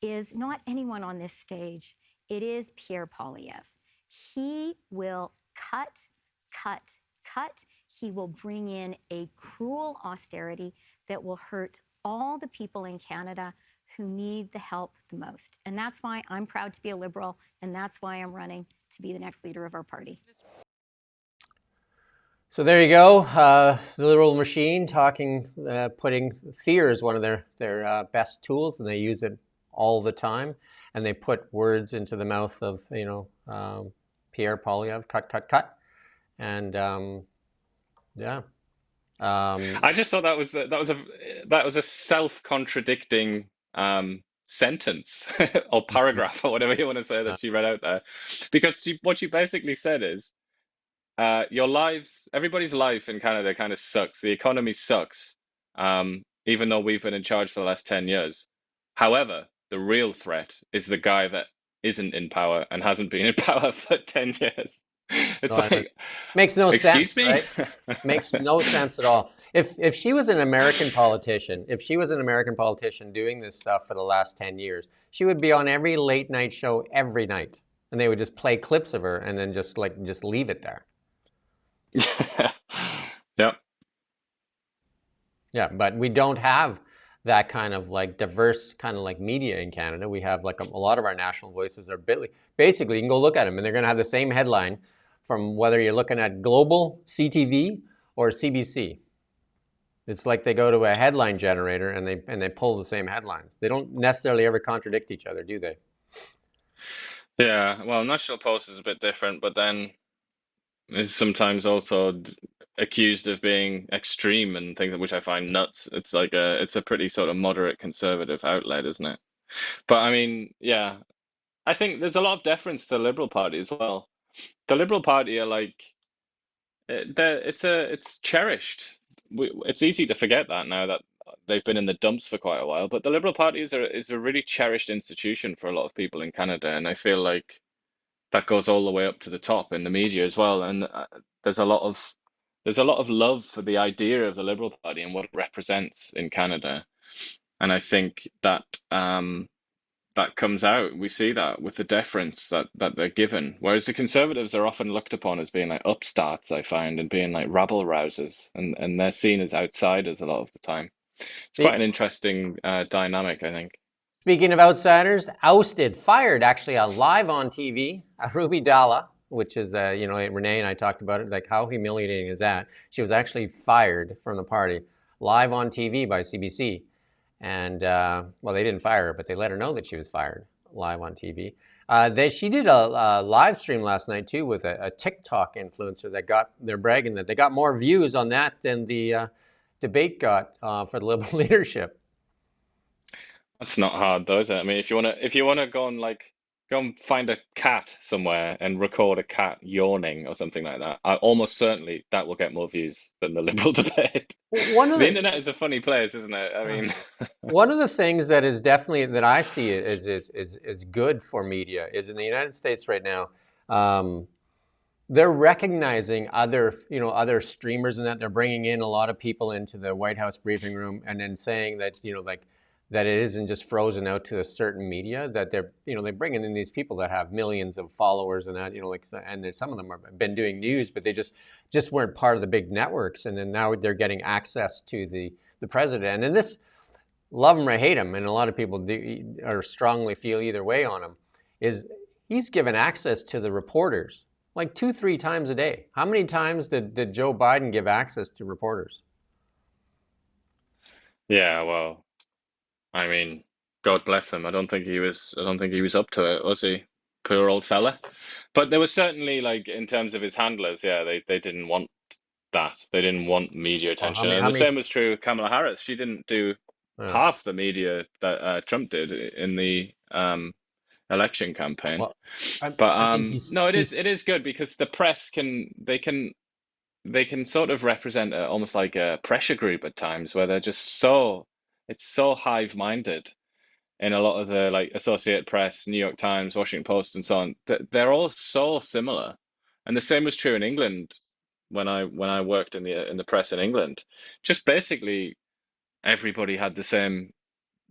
is not anyone on this stage. It is Pierre Poilievre. He will cut, cut, cut. He will bring in a cruel austerity that will hurt all the people in Canada who need the help the most. And that's why I'm proud to be a Liberal, and that's why I'm running to be the next leader of our party. So there you go, the Liberal machine talking, putting fear as one of their best tools, and they use it all the time. And they put words into the mouth of, Pierre Poilievre, cut, cut, cut. And yeah. I just thought that was a self-contradicting sentence or paragraph or whatever you want to say that she read out there, because what she basically said is, everybody's life in Canada kind of sucks. The economy sucks, even though we've been in charge for the last 10 years. However, the real threat is the guy that isn't in power and hasn't been in power for 10 years. It's like, makes no excuse sense, me? right? Makes no sense at all. If she was an American politician, doing this stuff for the last 10 years, she would be on every late night show every night, and they would just play clips of her and then just leave it there. Yep. Yeah, but we don't have that kind of diverse kind of media in Canada. We have a lot of our national voices are basically, you can go look at them and they're going to have the same headline from whether you're looking at Global, CTV, or CBC. It's like they go to a headline generator and they pull the same headlines. They don't necessarily ever contradict each other, do they? Yeah, well, National Post is a bit different, but then is sometimes also accused of being extreme and things, which I find nuts. It's it's a pretty sort of moderate conservative outlet, isn't it? But I mean, yeah, I think there's a lot of deference to the Liberal Party as well. The Liberal Party are it's cherished. It's easy to forget that now that they've been in the dumps for quite a while. But the Liberal Party is a really cherished institution for a lot of people in Canada, and I feel like that goes all the way up to the top in the media as well. And there's a lot of love for the idea of the Liberal Party and what it represents in Canada. And I think that that comes out. We see that with the deference that they're given. Whereas the Conservatives are often looked upon as being like upstarts, I find, and being like rabble rousers, and they're seen as outsiders a lot of the time. It's quite an interesting dynamic, I think. Speaking of outsiders, ousted, fired, actually, live on TV, Ruby Dalla, which is, Renee and I talked about it, like how humiliating is that? She was actually fired from the party, live on TV by CBC. And, well, they didn't fire her, but they let her know that she was fired live on TV. She did a live stream last night, too, with a TikTok influencer they're bragging that they got more views on that than the debate got for the Liberal leadership. That's not hard though, is it? I mean, if you wanna go and find a cat somewhere and record a cat yawning or something like that, almost certainly that will get more views than the Liberal debate. The internet is a funny place, isn't it? I mean, one of the things that is definitely that I see is good for media is in the United States right now. They're recognizing other streamers and that they're bringing in a lot of people into the White House briefing room and then saying that that it isn't just frozen out to a certain media, that they're bringing in these people that have millions of followers and that and some of them have been doing news, but they just weren't part of the big networks, and then now they're getting access to the president. And this, love him or hate him, and a lot of people or strongly feel either way on him, is he's given access to the reporters like 2-3 times a day. How many times did Joe Biden give access to reporters? yeah, well, I mean, God bless him. I don't think he was up to it, was he? Poor old fella. But there was certainly, like, in terms of his handlers, yeah, they didn't want that. They didn't want media attention. And the same was true of Kamala Harris. She didn't do half the media that Trump did in the election campaign. Well, but no, it is good because the press they can sort of represent almost like a pressure group at times where they're just it's so hive-minded in a lot of the like Associated Press, New York Times, Washington Post, and so on. They're all so similar, and the same was true in England when I worked in the press in England. Just basically everybody had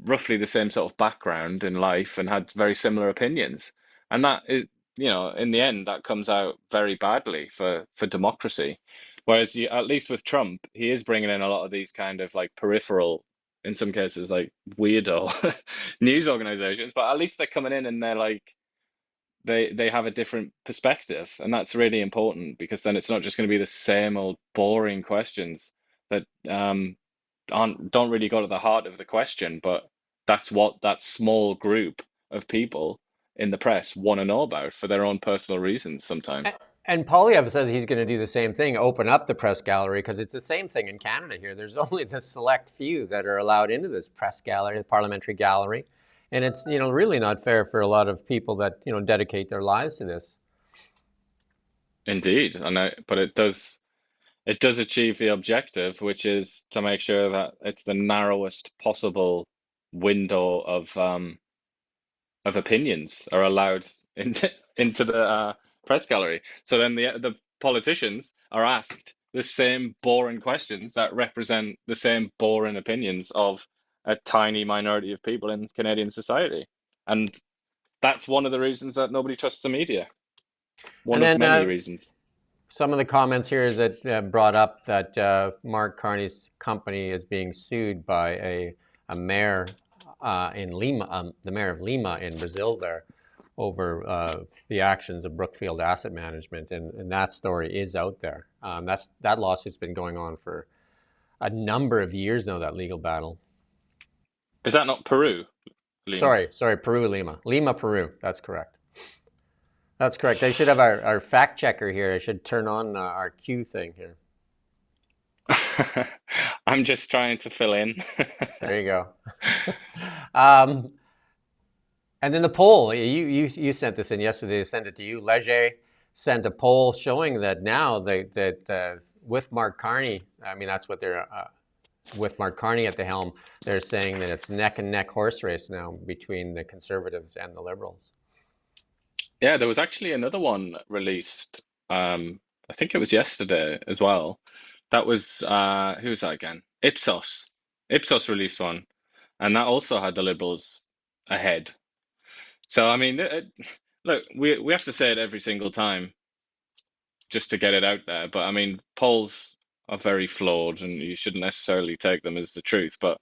roughly the same sort of background in life and had very similar opinions, and that is, in the end, that comes out very badly for democracy. Whereas at least with Trump, he is bringing in a lot of these kind of like peripheral, in some cases like weirdo news organizations, but at least they're coming in and they're like they have a different perspective, and that's really important because then it's not just going to be the same old boring questions that don't really go to the heart of the question, but that's what that small group of people in the press want to know about for their own personal reasons sometimes. And Polyev says he's going to do the same thing, open up the press gallery, because it's the same thing in Canada here. There's only the select few that are allowed into this press gallery, the parliamentary gallery. And it's, really not fair for a lot of people that, dedicate their lives to this. Indeed. But it does achieve the objective, which is to make sure that it's the narrowest possible window of opinions are allowed into the press gallery. So then the politicians are asked the same boring questions that represent the same boring opinions of a tiny minority of people in Canadian society. And that's one of the reasons that nobody trusts the media. One of many reasons. Some of the comments here is that brought up that Mark Carney's company is being sued by a mayor in Lima, the mayor of Lima in Brazil there, over the actions of Brookfield Asset Management, and that story is out there. That lawsuit's been going on for a number of years now, that legal battle. Is that not Peru? Lima? Sorry, Peru, Lima. Lima, Peru, that's correct. That's correct. I should have our fact checker here. I should turn on our Q thing here. I'm just trying to fill in. There you go. And then the poll, you sent this in yesterday. They sent it to you. Leger sent a poll showing that now that with Mark Carney, I mean, that's what they're, with Mark Carney at the helm, they're saying that it's neck and neck horse race now between the Conservatives and the Liberals. Yeah, there was actually another one released, I think it was yesterday as well. That was, who was that again? Ipsos. Ipsos released one, and that also had the Liberals ahead. So I mean, look, we have to say it every single time just to get it out there. But I mean, polls are very flawed, and you shouldn't necessarily take them as the truth. But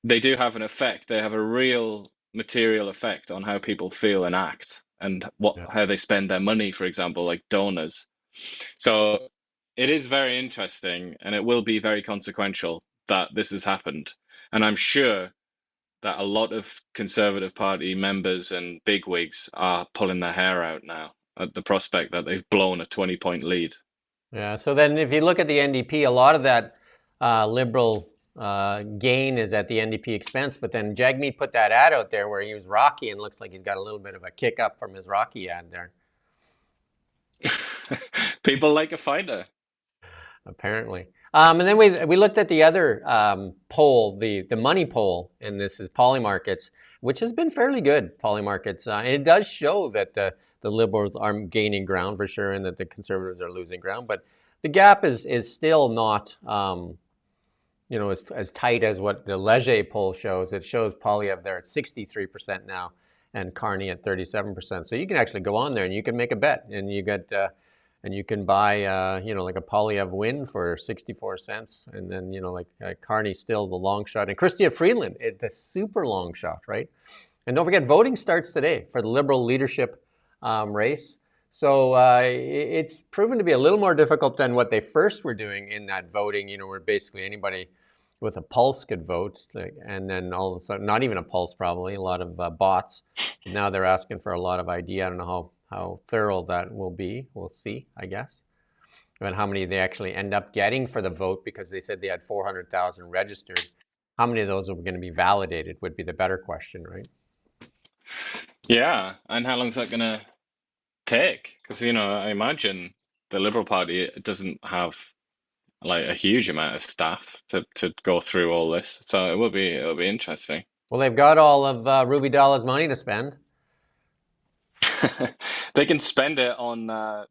they do have an effect. They have a real material effect on how people feel and act, and Yeah. how they spend their money, for example, like donors. So it is very interesting, and it will be very consequential that this has happened. And I'm sure that a lot of Conservative Party members and bigwigs are pulling their hair out now at the prospect that they've blown a 20-point lead. Yeah. So then, if you look at the NDP, a lot of that Liberal gain is at the NDP expense. But then Jagmeet put that ad out there where he was Rocky, and looks like he's got a little bit of a kick up from his Rocky ad there. People like a fighter. Apparently. And then we looked at the other poll, the money poll, and this is Polymarkets, which has been fairly good, Polymarkets. And it does show that the Liberals are gaining ground for sure, and that the Conservatives are losing ground. But the gap is still not, as tight as what the Leger poll shows. It shows Polyev there at 63% now, and Carney at 37%. So you can actually go on there and you can make a bet, and you get. And you can buy, like a Polyev win for 64 cents. And then, Carney still the long shot. And Chrystia Freeland, the super long shot, right? And don't forget, voting starts today for the Liberal leadership race. So it's proven to be a little more difficult than what they first were doing in that voting, where basically anybody with a pulse could vote. And then all of a sudden, not even a pulse probably, a lot of bots. Now they're asking for a lot of ID. I don't know how thorough that will be. We'll see, I guess. And how many they actually end up getting for the vote, because they said they had 400,000 registered. How many of those are going to be validated would be the better question, right? Yeah, and how long is that going to take? Because, I imagine the Liberal Party doesn't have like a huge amount of staff to go through all this. So it'll be interesting. Well, they've got all of Ruby Dalla's money to spend. They can spend it on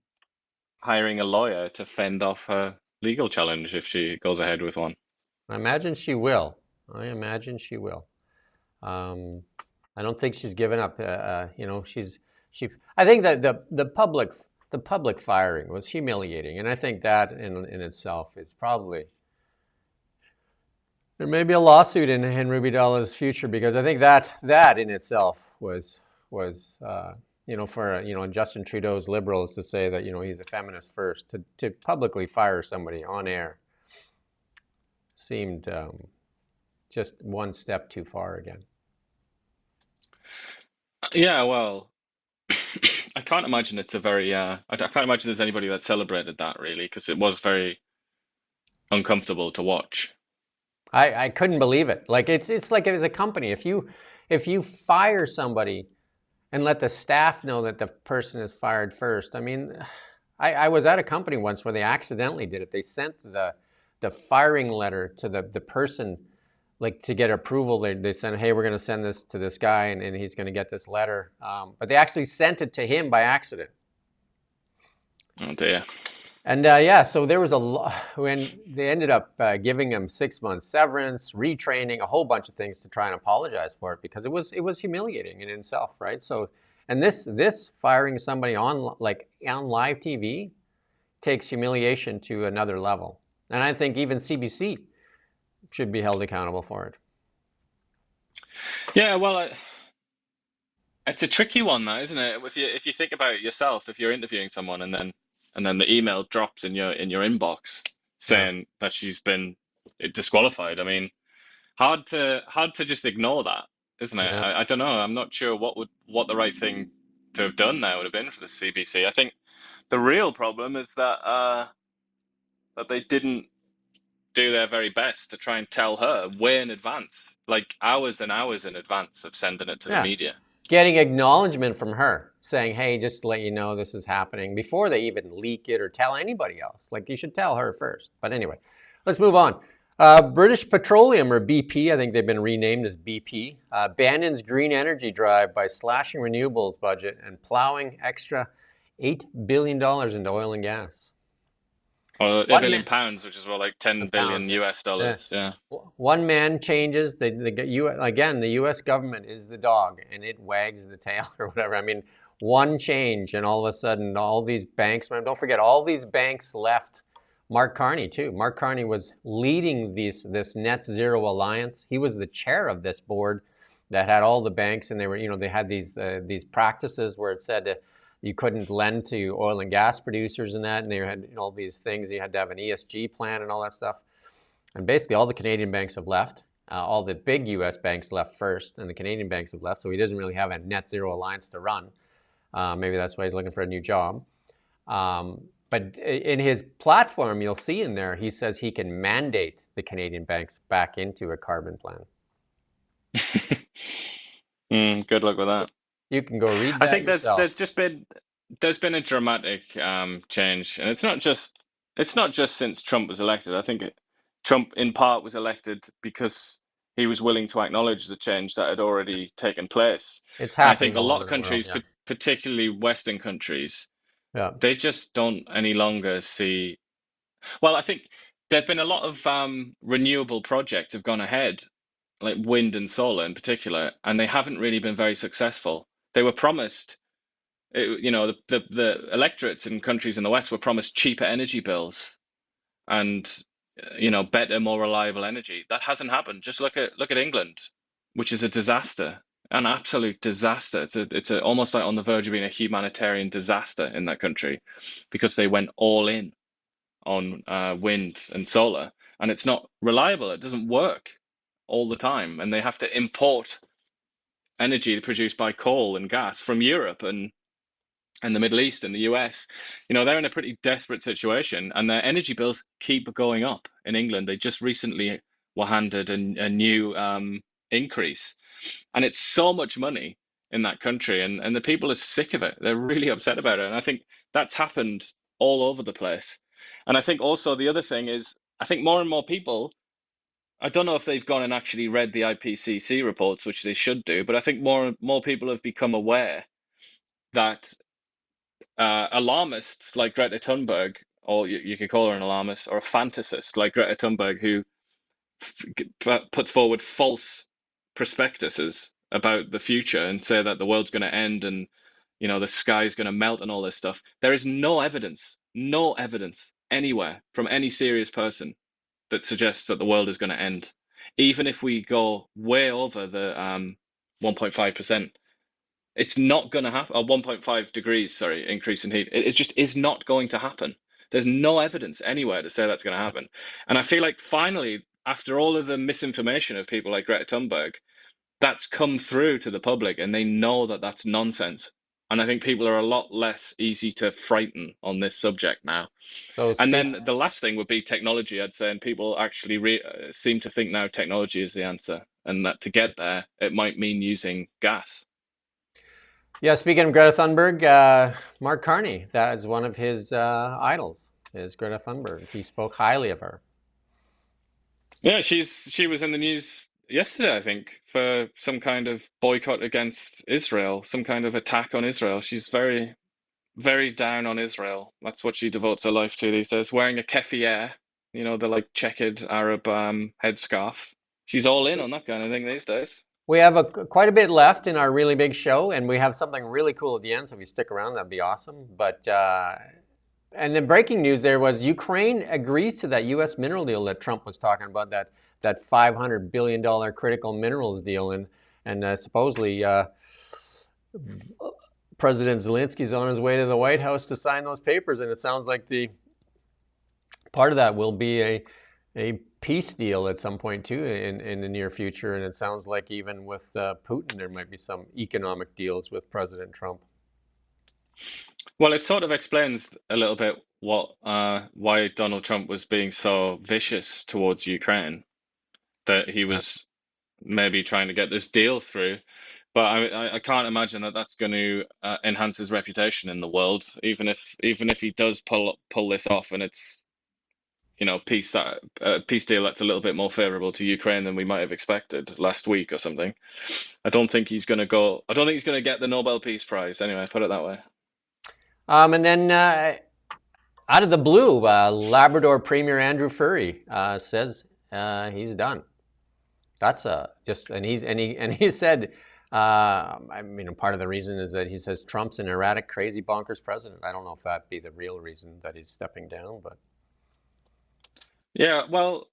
hiring a lawyer to fend off her legal challenge if she goes ahead with one. I imagine she will. I don't think she's given up. I think that the public firing was humiliating, and I think that in itself is probably, there may be a lawsuit in Ruby Dalla's future, because I think that in itself was for Justin Trudeau's Liberals to say that he's a feminist first, to publicly fire somebody on air seemed just one step too far again. Yeah, well, I can't imagine it's a very I can't imagine there's anybody that celebrated that, really, because it was very uncomfortable to watch. I couldn't believe it. Like it's like it was a company. If you fire somebody and let the staff know that the person is fired first. I mean, I was at a company once where they accidentally did it. They sent the firing letter to the person, like, to get approval. They sent, hey, we're going to send this to this guy, and he's going to get this letter. But they actually sent it to him by accident. Oh dear. And so there was when they ended up giving him 6 months severance, retraining, a whole bunch of things to try and apologize for it, because it was humiliating in itself, right? So, and this firing somebody on live TV takes humiliation to another level, and I think even CBC should be held accountable for it. Yeah, well, it's a tricky one, that, isn't it? If you think about it yourself, if you're interviewing someone and then the email drops in your inbox saying that she's been disqualified. I mean, hard to just ignore that, isn't it? Yeah. I don't know. I'm not sure what the right thing to have done there would have been for the CBC. I think the real problem is that they didn't do their very best to try and tell her way in advance, like hours and hours in advance of sending it to the media. Getting acknowledgement from her saying, hey, just to let you know this is happening, before they even leak it or tell anybody else. Like, you should tell her first. But anyway, let's move on. British Petroleum, or BP, I think they've been renamed as BP, abandons green energy drive by slashing renewables budget and plowing extra $8 billion into oil and gas. Or a One billion man, pounds, which is what, like 10 billion pounds. Yeah. US Yeah. dollars. Yeah. One man changes again. The U.S. government is the dog, and it wags the tail or whatever. I mean, one change, and all of a sudden, all these banks. Man, don't forget, all these banks left. Mark Carney too. Mark Carney was leading this net zero alliance. He was the chair of this board that had all the banks, and they had these practices where it said that you couldn't lend to oil and gas producers and that, and they had all these things. You had to have an ESG plan and all that stuff. And basically, all the Canadian banks have left. All the big U.S. banks left first, and the Canadian banks have left. So he doesn't really have a net zero alliance to run. Maybe that's why he's looking for a new job. But in his platform, you'll see in there, he says he can mandate the Canadian banks back into a carbon plan. Good luck with that. You can go read I that think yourself. there's been a dramatic change, and it's not just since Trump was elected. I think Trump in part was elected because he was willing to acknowledge the change that had already taken place. It's And I think happening a all lot over of the world. countries, Yeah. particularly Western countries, Yeah. they just don't any longer see. Well, I think there've been a lot of renewable projects have gone ahead, like wind and solar in particular, and they haven't really been very successful. They were promised, the electorates in countries in the West were promised cheaper energy bills and better, more reliable energy. That hasn't happened. Just look at England, which is a disaster, an absolute disaster. It's almost like on the verge of being a humanitarian disaster in that country because they went all in on wind and solar, and it's not reliable. It doesn't work all the time, and they have to import energy produced by coal and gas from Europe and the Middle East and the US. They're in a pretty desperate situation, and their energy bills keep going up in England. They just recently were handed a new increase, and it's so much money in that country, and the people are sick of it. They're really upset about it, and I think that's happened all over the place. And I think also the other thing is, I think more and more people, I don't know if they've gone and actually read the IPCC reports, which they should do, but I think more and more people have become aware that alarmists like Greta Thunberg, or you could call her an alarmist, or a fantasist like Greta Thunberg, who puts forward false prospectuses about the future and say that the world's going to end and the sky's going to melt and all this stuff. There is no evidence anywhere from any serious person that suggests that the world is going to end, even if we go way over the 1.5%. It's not going to happen. 1.5 degrees, sorry, increase in heat. It just is not going to happen. There's no evidence anywhere to say that's going to happen. And I feel like finally, after all of the misinformation of people like Greta Thunberg, that's come through to the public, and they know that that's nonsense. And I think people are a lot less easy to frighten on this subject now. So And then the last thing would be technology, I'd say, and people actually seem to think now technology is the answer, and that to get there, it might mean using gas. Yeah, speaking of Greta Thunberg, Mark Carney, that is one of his idols, is Greta Thunberg. He spoke highly of her. Yeah, she was in the news yesterday, I think, for some kind of boycott against Israel, some kind of attack on Israel. She's very, very down on Israel. That's what she devotes her life to these days. Wearing a keffiyeh, the like checkered Arab headscarf. She's all in on that kind of thing these days. We have quite a bit left in our really big show, and we have something really cool at the end. So if you stick around, that'd be awesome. But and the breaking news there was Ukraine agrees to that U.S. mineral deal that Trump was talking about, that $500 billion critical minerals deal, and supposedly President Zelensky's on his way to the White House to sign those papers, and it sounds like the part of that will be a peace deal at some point too in the near future, and it sounds like even with Putin there might be some economic deals with President Trump. Well, it sort of explains a little bit why Donald Trump was being so vicious towards Ukraine, that he was maybe trying to get this deal through. But I can't imagine that that's going to enhance his reputation in the world, even if he does pull this off, and it's peace deal that's a little bit more favorable to Ukraine than we might have expected last week or something. I don't think he's going to get the Nobel Peace Prize anyway. Put it that way. And then Out of the blue, Labrador Premier Andrew Furry says he's done. That's he said, I mean, part of the reason is that he says Trump's an erratic, crazy, bonkers president. I don't know if that'd be the real reason that he's stepping down, but Yeah, well,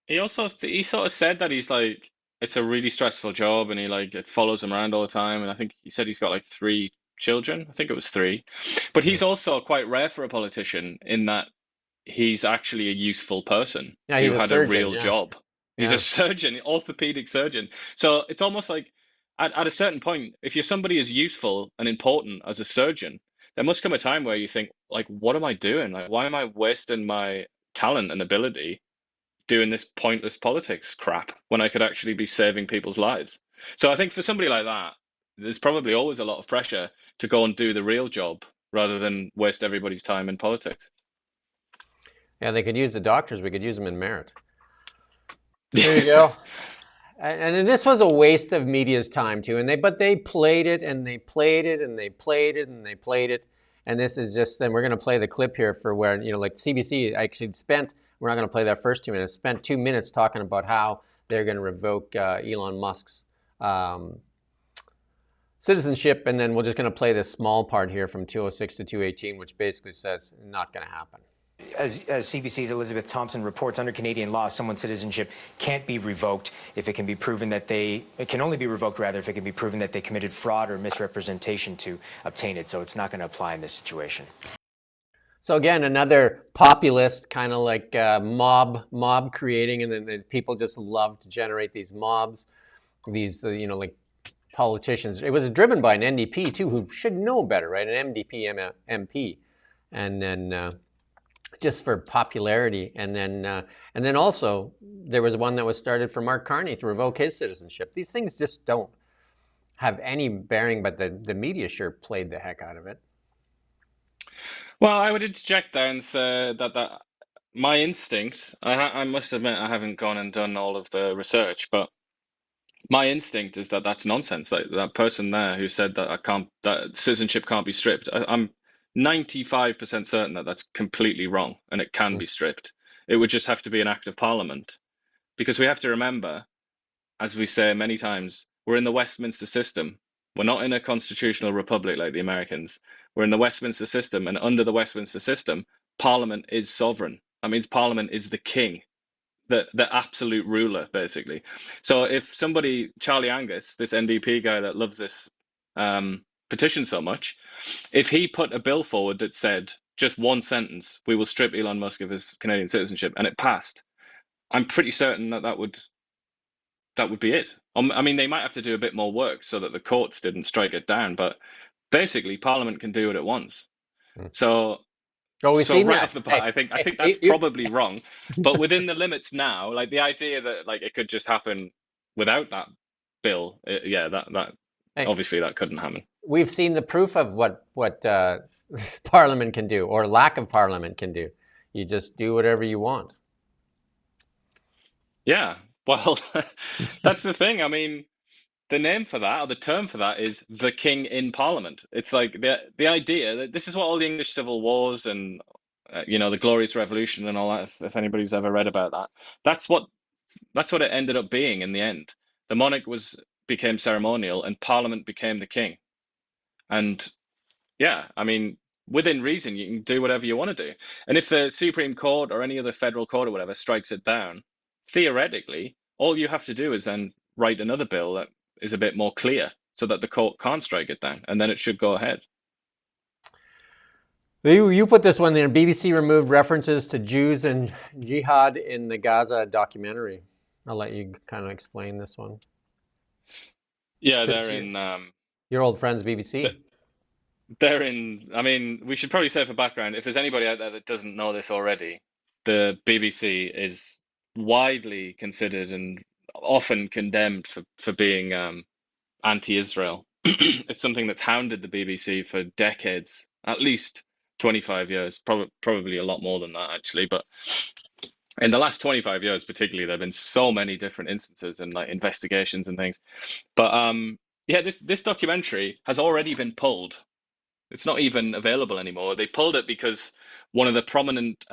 he sort of said that he's like it's a really stressful job and he like it follows him around all the time. And I think he said he's got like 3 children. I think it was 3. But he's also quite rare for a politician in that he's actually a useful person yeah, who he's a had a surgeon. real Yeah, job. He's yeah. a surgeon, orthopedic surgeon. So it's almost like at a certain point, if you're somebody as useful and important as a surgeon, there must come a time where you think, like, what am I doing? Like, why am I wasting my talent and ability doing this pointless politics crap when I could actually be saving people's lives? So I think for somebody like that, there's probably always a lot of pressure to go and do the real job rather than waste everybody's time in politics. Yeah, they could use the doctors. We could use them in merit. There you go. And then this was a waste of media's time too. But they played it and they played it and they played it and they played it. And this is just, and we're going to play the clip here for where, like CBC actually spent, we're not going to play that first 2 minutes, spent 2 minutes talking about how they're going to revoke Elon Musk's citizenship. And then we're just going to play this small part here from 206 to 218, which basically says not going to happen. As CBC's Elizabeth Thompson reports, under Canadian law, someone's citizenship can't be revoked if it can be proven that it can only be revoked, rather, if it can be proven that they committed fraud or misrepresentation to obtain it. So it's not going to apply in this situation. So again, another populist kind of like mob creating, and then people just love to generate these mobs, these, like politicians. It was driven by an NDP too, who should know better, right? An MDP MP. And then just for popularity, and then also there was one that was started for Mark Carney to revoke his citizenship. These things just don't have any bearing, but the media sure played the heck out of it. Well, I would interject there and say that my instinct, I must admit I haven't gone and done all of the research, but my instinct is that that's nonsense. That person there who said that citizenship can't be stripped, I'm 95% certain that that's completely wrong and it can be stripped. It would just have to be an act of parliament, because we have to remember, as we say many times, we're in the Westminster system. We're not in a constitutional republic like the Americans. We're in the Westminster system, and under the Westminster system, Parliament is sovereign. That means Parliament is the king, the absolute ruler, basically. So if somebody, Charlie Angus, this NDP guy that loves this petition so much, if he put a bill forward that said just one sentence, we will strip Elon Musk of his Canadian citizenship, and it passed, I'm pretty certain that would be it. I mean, they might have to do a bit more work so that the courts didn't strike it down, but basically Parliament can do what it wants. So we've seen right that. off the bat, I think that's probably wrong. But within the limits now, like the idea that like it could just happen without that bill, that obviously that couldn't happen. We've seen the proof of what Parliament can do, or lack of Parliament can do. You just do whatever you want. Yeah, well, that's the thing. I mean, the name for that, or the term for that, is the king in Parliament. It's like the idea that this is what all the English civil wars and the Glorious Revolution and all that. If anybody's ever read about that, that's what it ended up being in the end. The monarch became ceremonial, and Parliament became the king. And yeah, I mean, within reason, you can do whatever you want to do. And if the Supreme Court or any other federal court or whatever strikes it down, theoretically, all you have to do is then write another bill that is a bit more clear so that the court can't strike it down, and then it should go ahead. You put this one there. BBC removed references to Jews and jihad in the Gaza documentary. I'll let you kind of explain this one. Yeah, they're in... your old friends, BBC. They're in... I mean, we should probably say for background, if there's anybody out there that doesn't know this already, the BBC is widely considered and often condemned for being anti-Israel. It's something that's hounded the BBC for decades, at least 25 years, probably a lot more than that, actually. But in the last 25 years, particularly, there have been so many different instances and like investigations and things. But yeah, this documentary has already been pulled It's not even available anymore. They pulled it because one of the prominent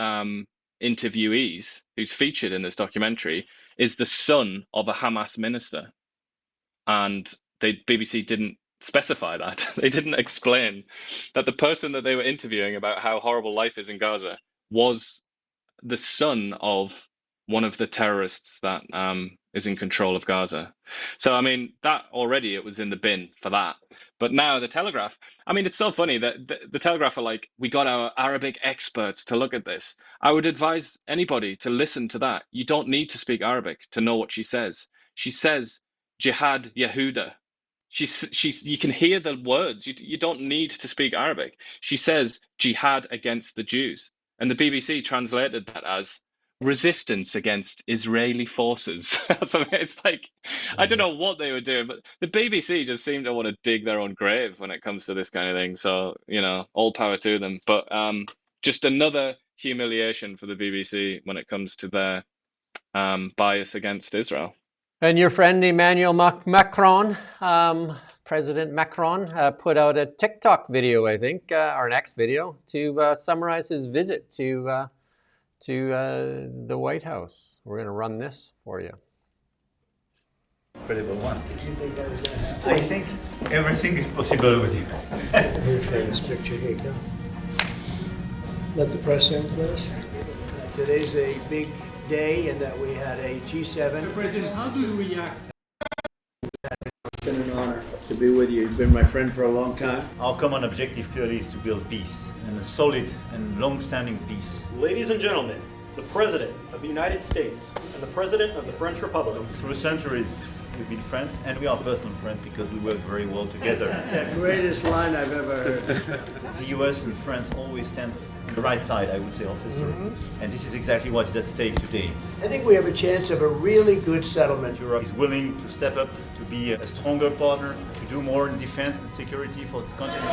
interviewees who's featured in this documentary is the son of a Hamas minister. And BBC didn't specify that. They didn't explain that the person that they were interviewing about how horrible life is in Gaza was the son of one of the terrorists that is in control of Gaza. So, I mean, that already it was in the bin for that. But now the Telegraph, I mean, it's so funny that the Telegraph are like, we got our Arabic experts to look at this. I would advise anybody to listen to that. You don't need to speak Arabic to know what she says. She says, Jihad Yehuda. You can hear the words. You don't need to speak Arabic. She says jihad against the Jews. And the BBC translated that as resistance against Israeli forces. So it's like, I don't know what they were doing, but the BBC just seem to want to dig their own grave when it comes to this kind of thing. So, you know, all power to them. But just another humiliation for the BBC when it comes to their bias against Israel. And your friend Emmanuel Macron, President Macron, put out a TikTok video, I think, or an X video, to summarize his visit to the White House. We're going to run this for you. Incredible one. Did you think that was going to happen? I think everything is possible with you. Very famous picture. Here you go. Let the press in, please. Today's a big day in that we had a G7. Mr. President, how do you react? It's been an honor to be with you. You've been my friend for a long time. Our common objective clearly is to build peace, and a solid and long-standing peace. Ladies and gentlemen, the President of the United States and the President of the French Republic. Through centuries, we've been friends, and we are personal friends because we work very well together. The greatest line I've ever heard. The US and France always stand on the right side, I would say, of history. And this is exactly what is at stake today. I think we have a chance of a really good settlement. Europe is willing to step up, to be a stronger partner, to do more in defense and security for its continent.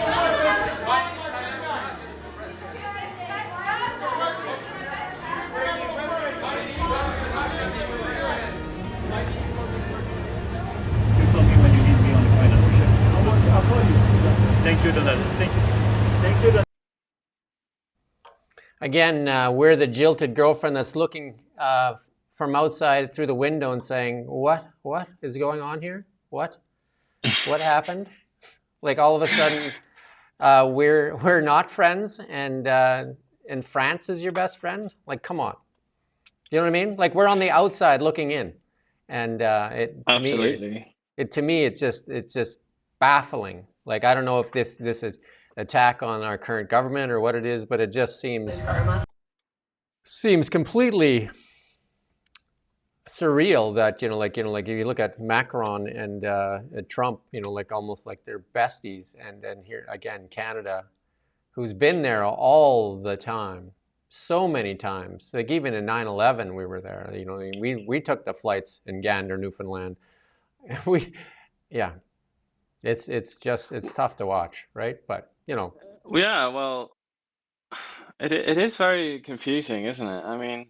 Thank you, Donald. Thank you. Thank you, Donald. Again, we're the jilted girlfriend that's looking from outside through the window and saying, what is going on here? What happened? Like all of a sudden, we're not friends, and France is your best friend? Like, come on. You know what I mean? Like, we're on the outside looking in. And Absolutely. To me, it's just baffling. Like, I don't know if this is attack on our current government or what it is, but it just seems completely surreal that, like if you look at Macron and Trump, like almost like they're besties, and then here again, Canada, who's been there all the time, so many times. Like even in 9/11, we were there. We took the flights in Gander, Newfoundland. It's tough to watch, right? But Yeah, well, it is very confusing, isn't it? I mean,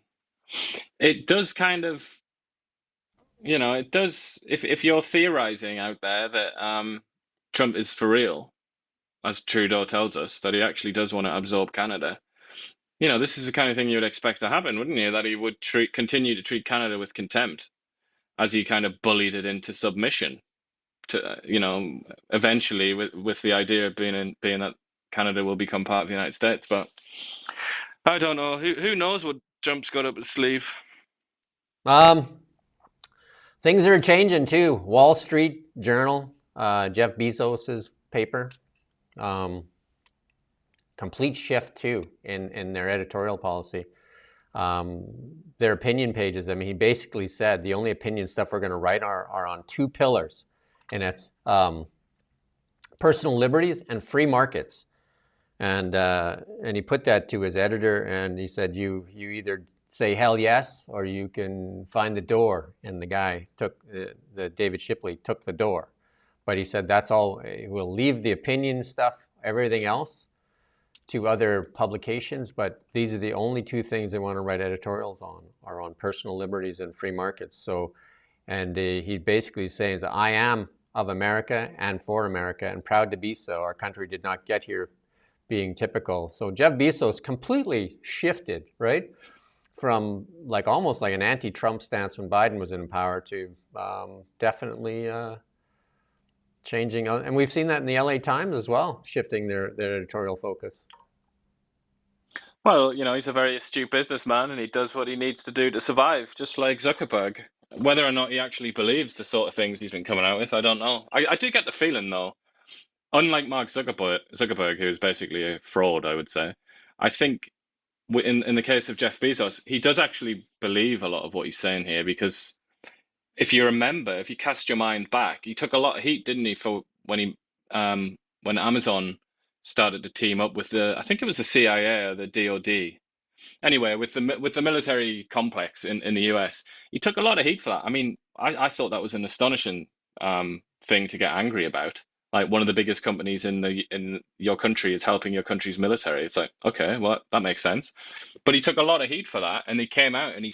it does kind of, it does. If you're theorizing out there that Trump is for real, as Trudeau tells us, that he actually does want to absorb Canada, this is the kind of thing you would expect to happen, wouldn't you? That he would continue to treat Canada with contempt, as he kind of bullied it into submission. To eventually, with the idea of being that Canada will become part of the United States, but I don't know. Who knows what Trump's got up his sleeve? Things are changing too. Wall Street Journal, Jeff Bezos's paper, complete shift too in their editorial policy. Their opinion pages. I mean, he basically said the only opinion stuff we're going to write are on two pillars. And it's personal liberties and free markets, and he put that to his editor, and he said, "You either say hell yes, or you can find the door." And the guy took the David Shipley took the door, but he said that's all. We'll leave the opinion stuff, everything else, to other publications, but these are the only two things they want to write editorials on are on personal liberties and free markets. So, and he basically says, "I am of America and for America, and proud to be so. Our country did not get here being typical. So Jeff Bezos completely shifted, right? From like almost like an anti-Trump stance when Biden was in power to definitely changing. And we've seen that in the LA Times as well, shifting their editorial focus. Well, he's a very astute businessman and he does what he needs to do to survive, just like Zuckerberg. Whether or not he actually believes the sort of things he's been coming out with, I don't know. I do get the feeling, though, unlike Mark Zuckerberg, who is basically a fraud, I would say, I think in the case of Jeff Bezos, he does actually believe a lot of what he's saying here, because if you remember, if you cast your mind back, he took a lot of heat, didn't he, for when Amazon started to team up with I think it was the CIA or the DoD. Anyway, with the military complex in the US, he took a lot of heat for that. I mean, I thought that was an astonishing thing to get angry about. Like, one of the biggest companies in your country is helping your country's military. It's like, okay, well, that makes sense. But he took a lot of heat for that, and he came out and he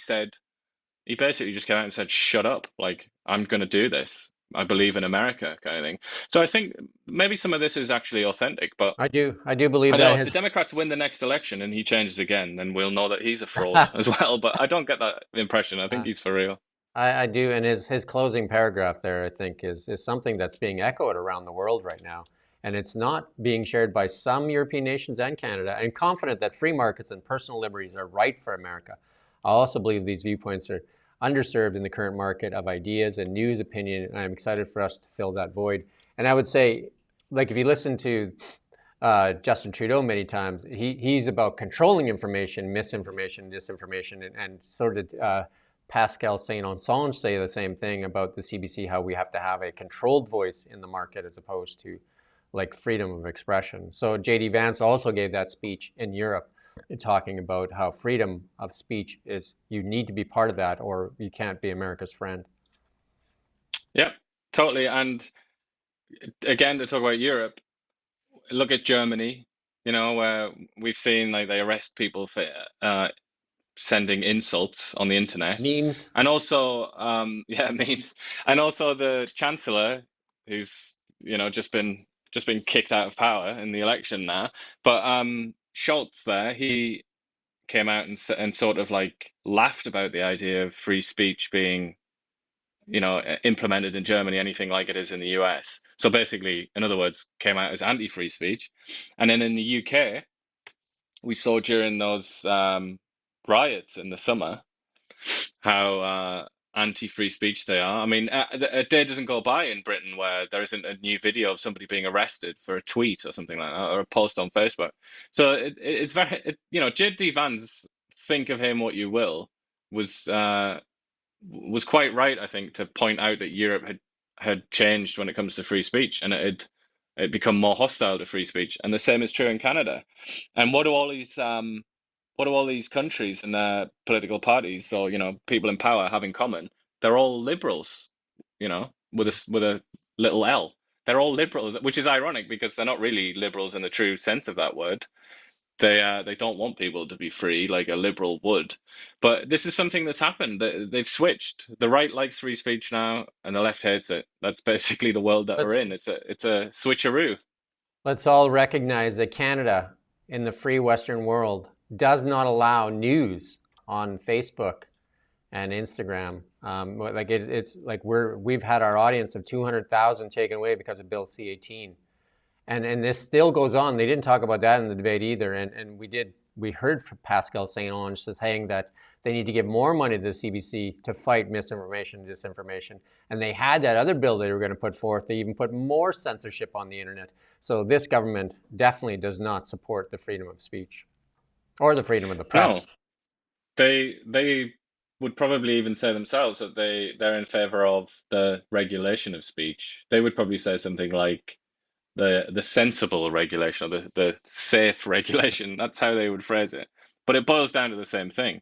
basically just came out and said, shut up, like, I'm going to do this. I believe in America, kind of thing. So I think maybe some of this is actually authentic, but I do believe I that know if the Democrats win the next election and he changes again, then we'll know that he's a fraud as well. But I don't get that impression. I think he's for real. I do, and his closing paragraph there, I think, is something that's being echoed around the world right now. And it's not being shared by some European nations and Canada. I'm confident that free markets and personal liberties are right for America. I also believe these viewpoints are underserved in the current market of ideas and news opinion, and I'm excited for us to fill that void. And I would say, like, if you listen to Justin Trudeau many times, he's about controlling information, misinformation, disinformation, and sort of Pascal Saint-Onge say the same thing about the CBC, how we have to have a controlled voice in the market as opposed to like freedom of expression. So J.D. Vance also gave that speech in Europe, talking about how freedom of speech is, you need to be part of that or you can't be America's friend. Yeah, totally. And again, to talk about Europe, look at Germany, where we've seen like they arrest people for sending insults on the internet. Memes. And also, memes. And also the Chancellor, who's, just been kicked out of power in the election now. But Scholz there, he came out and sort of like laughed about the idea of free speech being, implemented in Germany, anything like it is in the US. So basically, in other words, came out as anti-free speech. And then in the UK, we saw during those riots in the summer how anti-free speech they are. I mean, a day doesn't go by in Britain where there isn't a new video of somebody being arrested for a tweet or something like that, or a post on Facebook. So it's very, J.D. Vance, think of him what you will, was quite right, I think, to point out that Europe had changed when it comes to free speech, and it had become more hostile to free speech. And the same is true in Canada. And what do all these countries and their political parties, or people in power, have in common? They're all liberals, with a little L. They're all liberals, which is ironic because they're not really liberals in the true sense of that word. They don't want people to be free like a liberal would. But this is something that's happened. They've switched. The right likes free speech now, and the left hates it. That's basically the world that we're in. It's a switcheroo. Let's all recognize that Canada, in the free Western world, does not allow news on Facebook and Instagram. It's like we've had our audience of 200,000 taken away because of Bill C-18. And this still goes on. They didn't talk about that in the debate either. And we heard from Pascal Saint-Onge saying that they need to give more money to the CBC to fight misinformation and disinformation. And they had that other bill they were going to put forth. They even put more censorship on the internet. So this government definitely does not support the freedom of speech or the freedom of the press. No, they would probably even say themselves that they're in favor of the regulation of speech. They would probably say something like the sensible regulation, or the safe regulation. That's how they would phrase it. But it boils down to the same thing.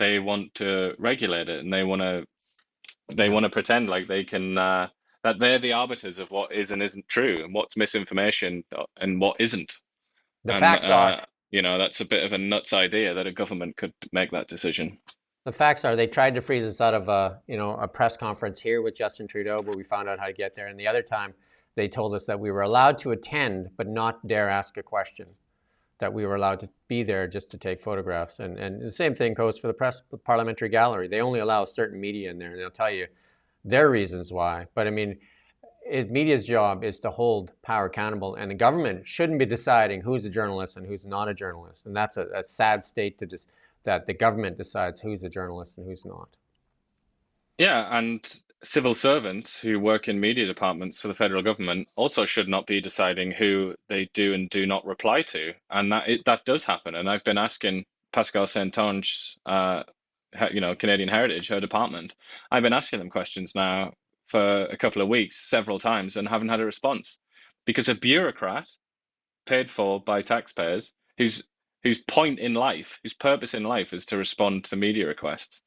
They want to regulate it, and they want to pretend like they can that they're the arbiters of what is and isn't true, and what's misinformation and what isn't. The facts are, that's a bit of a nuts idea that a government could make that decision. The facts are, they tried to freeze us out of a press conference here with Justin Trudeau, but we found out how to get there. And the other time, they told us that we were allowed to attend, but not dare ask a question. that we were allowed to be there just to take photographs. And the same thing goes for the parliamentary gallery. They only allow certain media in there, and they'll tell you their reasons why. But I mean, media's job is to hold power accountable, and the government shouldn't be deciding who's a journalist and who's not a journalist. And that's a sad state that the government decides who's a journalist and who's not. Yeah, and civil servants who work in media departments for the federal government also should not be deciding who they do and do not reply to, and that does happen. And I've been asking Pascal Saint-Onge's, Canadian Heritage, her department. I've been asking them questions now for a couple of weeks, several times, and haven't had a response because a bureaucrat paid for by taxpayers, whose purpose in life is to respond to media requests,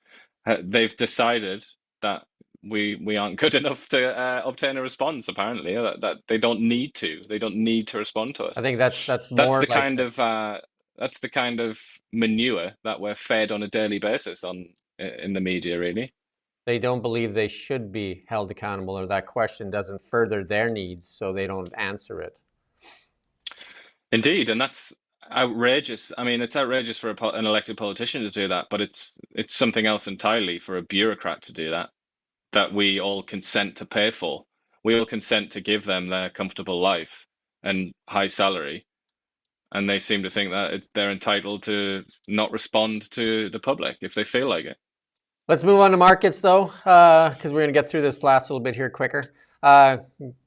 they've decided that we aren't good enough to obtain a response. Apparently, that they don't need to respond to us. I think that's more the kind of that's the kind of manure that we're fed on a daily basis in the media, really. They don't believe they should be held accountable, or that question doesn't further their needs, so they don't answer it. Indeed, and that's outrageous. I mean, it's outrageous for an elected politician to do that, but it's something else entirely for a bureaucrat to do that we all consent to pay for. We all consent to give them their comfortable life and high salary, and they seem to think that they're entitled to not respond to the public if they feel like it. Let's move on to markets, though, because we're going to get through this last little bit here quicker.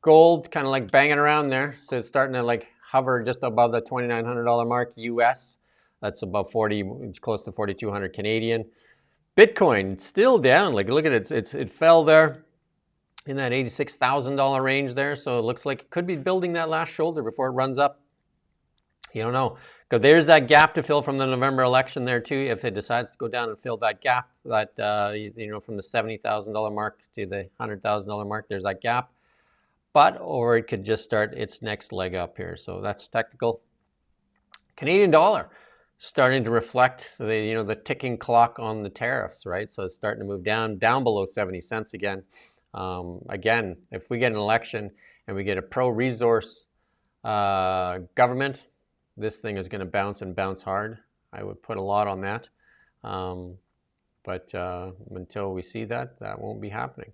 Gold kind of like banging around there, so it's starting to like hover just above the $2,900 mark US. That's about 40, it's close to 4,200 Canadian. Bitcoin still down. Like, look at it, it fell there in that $86,000 range there. So it looks like it could be building that last shoulder before it runs up. You don't know. Because there's that gap to fill from the November election there too. If it decides to go down and fill that gap, that from the $70,000 mark to the $100,000 mark, there's that gap. Or it could just start its next leg up here. So that's technical. Canadian dollar starting to reflect the ticking clock on the tariffs, right? So it's starting to move down below 70 cents again. Again, if we get an election and we get a pro-resource government, this thing is going to bounce and bounce hard. I would put a lot on that. But until we see that won't be happening.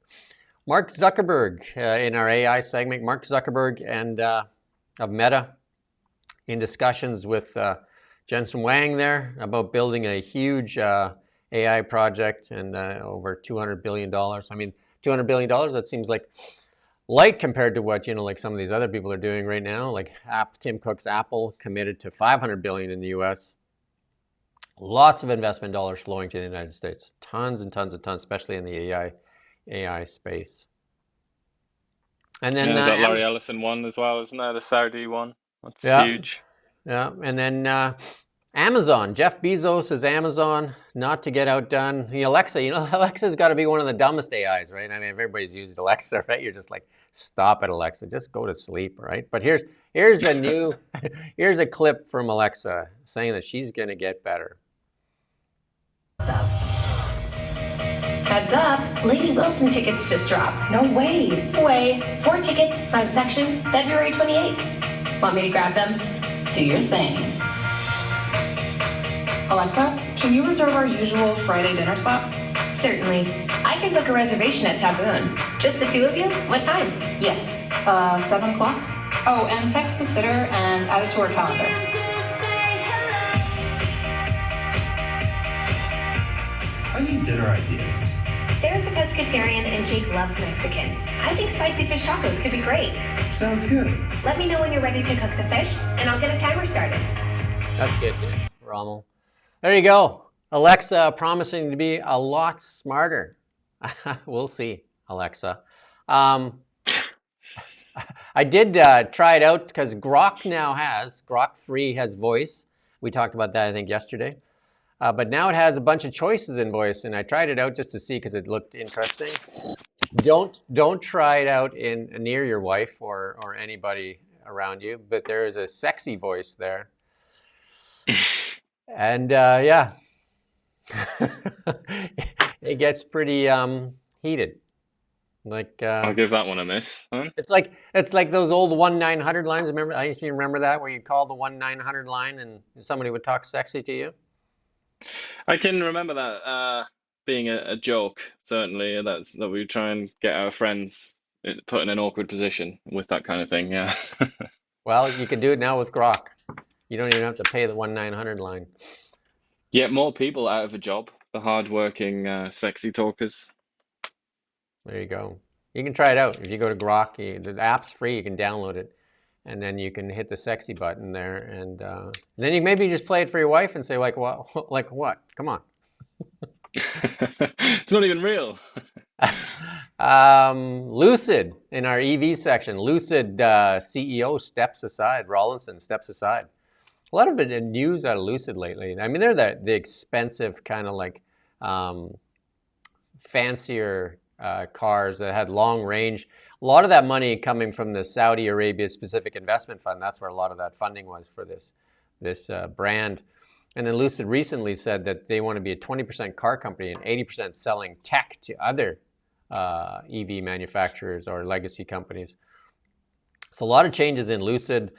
Mark Zuckerberg, in our AI segment, Mark Zuckerberg and of Meta in discussions with Jensen Huang there about building a huge AI project and over $200 billion. I mean, $200 billion, that seems like light compared to what, like some of these other people are doing right now. Like Tim Cook's Apple committed to $500 billion in the US. Lots of investment dollars flowing to the United States. Tons and tons and tons, especially in the AI space. And then there's that Larry Ellison one as well, isn't there? The Saudi one. That's huge. Yeah, and then Amazon. Jeff Bezos is Amazon, not to get outdone. Alexa, Alexa's got to be one of the dumbest AIs, right? I mean, everybody's used Alexa, right? You're just like, stop it, Alexa, just go to sleep, right? But here's a new, here's a clip from Alexa saying that she's going to get better. Heads up, Lady Wilson tickets just dropped. No way. 4 tickets, front section, February 28th. Want me to grab them? Do your thing. Alexa, can you reserve our usual Friday dinner spot? Certainly. I can book a reservation at Taboon. Just the two of you? What time? Yes, 7 o'clock. Oh, and text the sitter and add it to our calendar. I need dinner ideas. Sarah's a pescatarian and Jake loves Mexican. I think spicy fish tacos could be great. Sounds good. Let me know when you're ready to cook the fish, and I'll get a timer started. That's good, Rommel. There you go. Alexa promising to be a lot smarter. We'll see, Alexa. I did try it out because Grok 3 has voice. We talked about that, I think, yesterday. But now it has a bunch of choices in voice, and I tried it out just to see because it looked interesting. Don't try it out near your wife or anybody around you, but there is a sexy voice there. And yeah, it gets pretty heated. Like I'll give that one a miss. Huh? it's like those old 1-900 lines. Remember, I used to remember that, where you call the 1-900 line and somebody would talk sexy to you. I can remember that being a joke, certainly. That we try and get our friends put in an awkward position with that kind of thing. Yeah. Well, you can do it now with Grok. You don't even have to pay the 1-900 line. Get more people out of a job. The hardworking, sexy talkers. There you go. You can try it out. If you go to Grok, the app's free. You can download it, and then you can hit the sexy button there, and then you maybe just play it for your wife and say, like, what? Like what? Come on. It's not even real. Lucid, in our EV section, Lucid CEO steps aside. Rawlinson steps aside. A lot of it in news out of Lucid lately. I mean, they're the expensive kind of like fancier cars that had long range. A lot of that money coming from the Saudi Arabia Specific Investment Fund. That's where a lot of that funding was for this brand. And then Lucid recently said that they want to be a 20% car company and 80% selling tech to other EV manufacturers or legacy companies. So a lot of changes in Lucid.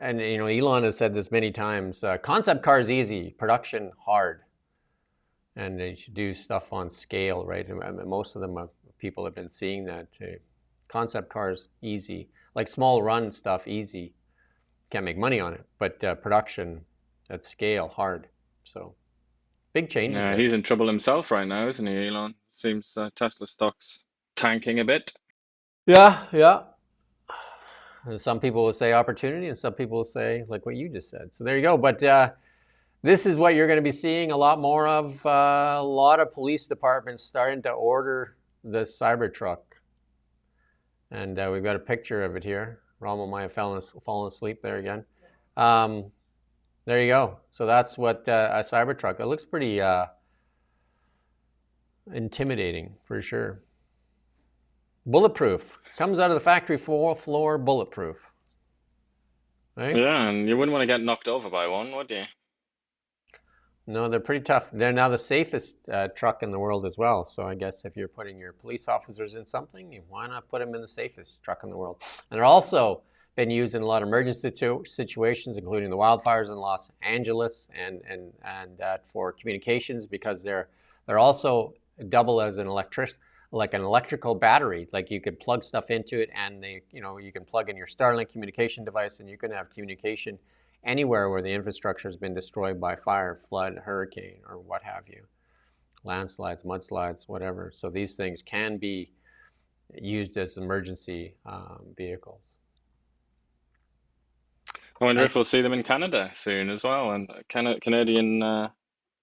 And Elon has said this many times, concept cars easy, production hard. And they should do stuff on scale, right? And most of them, people have been seeing that. Concept cars easy, like small run stuff easy. Can't make money on it, but production at scale hard. So big changes. Yeah, there. he's in trouble himself right now, isn't he, Elon? Seems Tesla stock's tanking a bit. Yeah. And some people will say opportunity, and some people will say like what you just said. So there you go. But this is what you're going to be seeing a lot more of. A lot of police departments starting to order the Cybertruck. And we've got a picture of it here. Rommel might have fallen asleep there again. There you go. So that's what a Cybertruck. It looks pretty intimidating for sure. Bulletproof. Comes out of the factory floor bulletproof. Right? Yeah, and you wouldn't want to get knocked over by one, would you? No, they're pretty tough. They're now the safest truck in the world as well. So I guess if you're putting your police officers in something, why not put them in the safest truck in the world? And they're also been used in a lot of emergency situations, including the wildfires in Los Angeles, and for communications, because they're also double as an electrical battery. Like you could plug stuff into it, and you can plug in your Starlink communication device, and you can have communication anywhere where the infrastructure has been destroyed by fire, flood, hurricane, or what have you, landslides, mudslides, whatever. So these things can be used as emergency vehicles. I wonder if we'll see them in Canada soon as well, and Canadian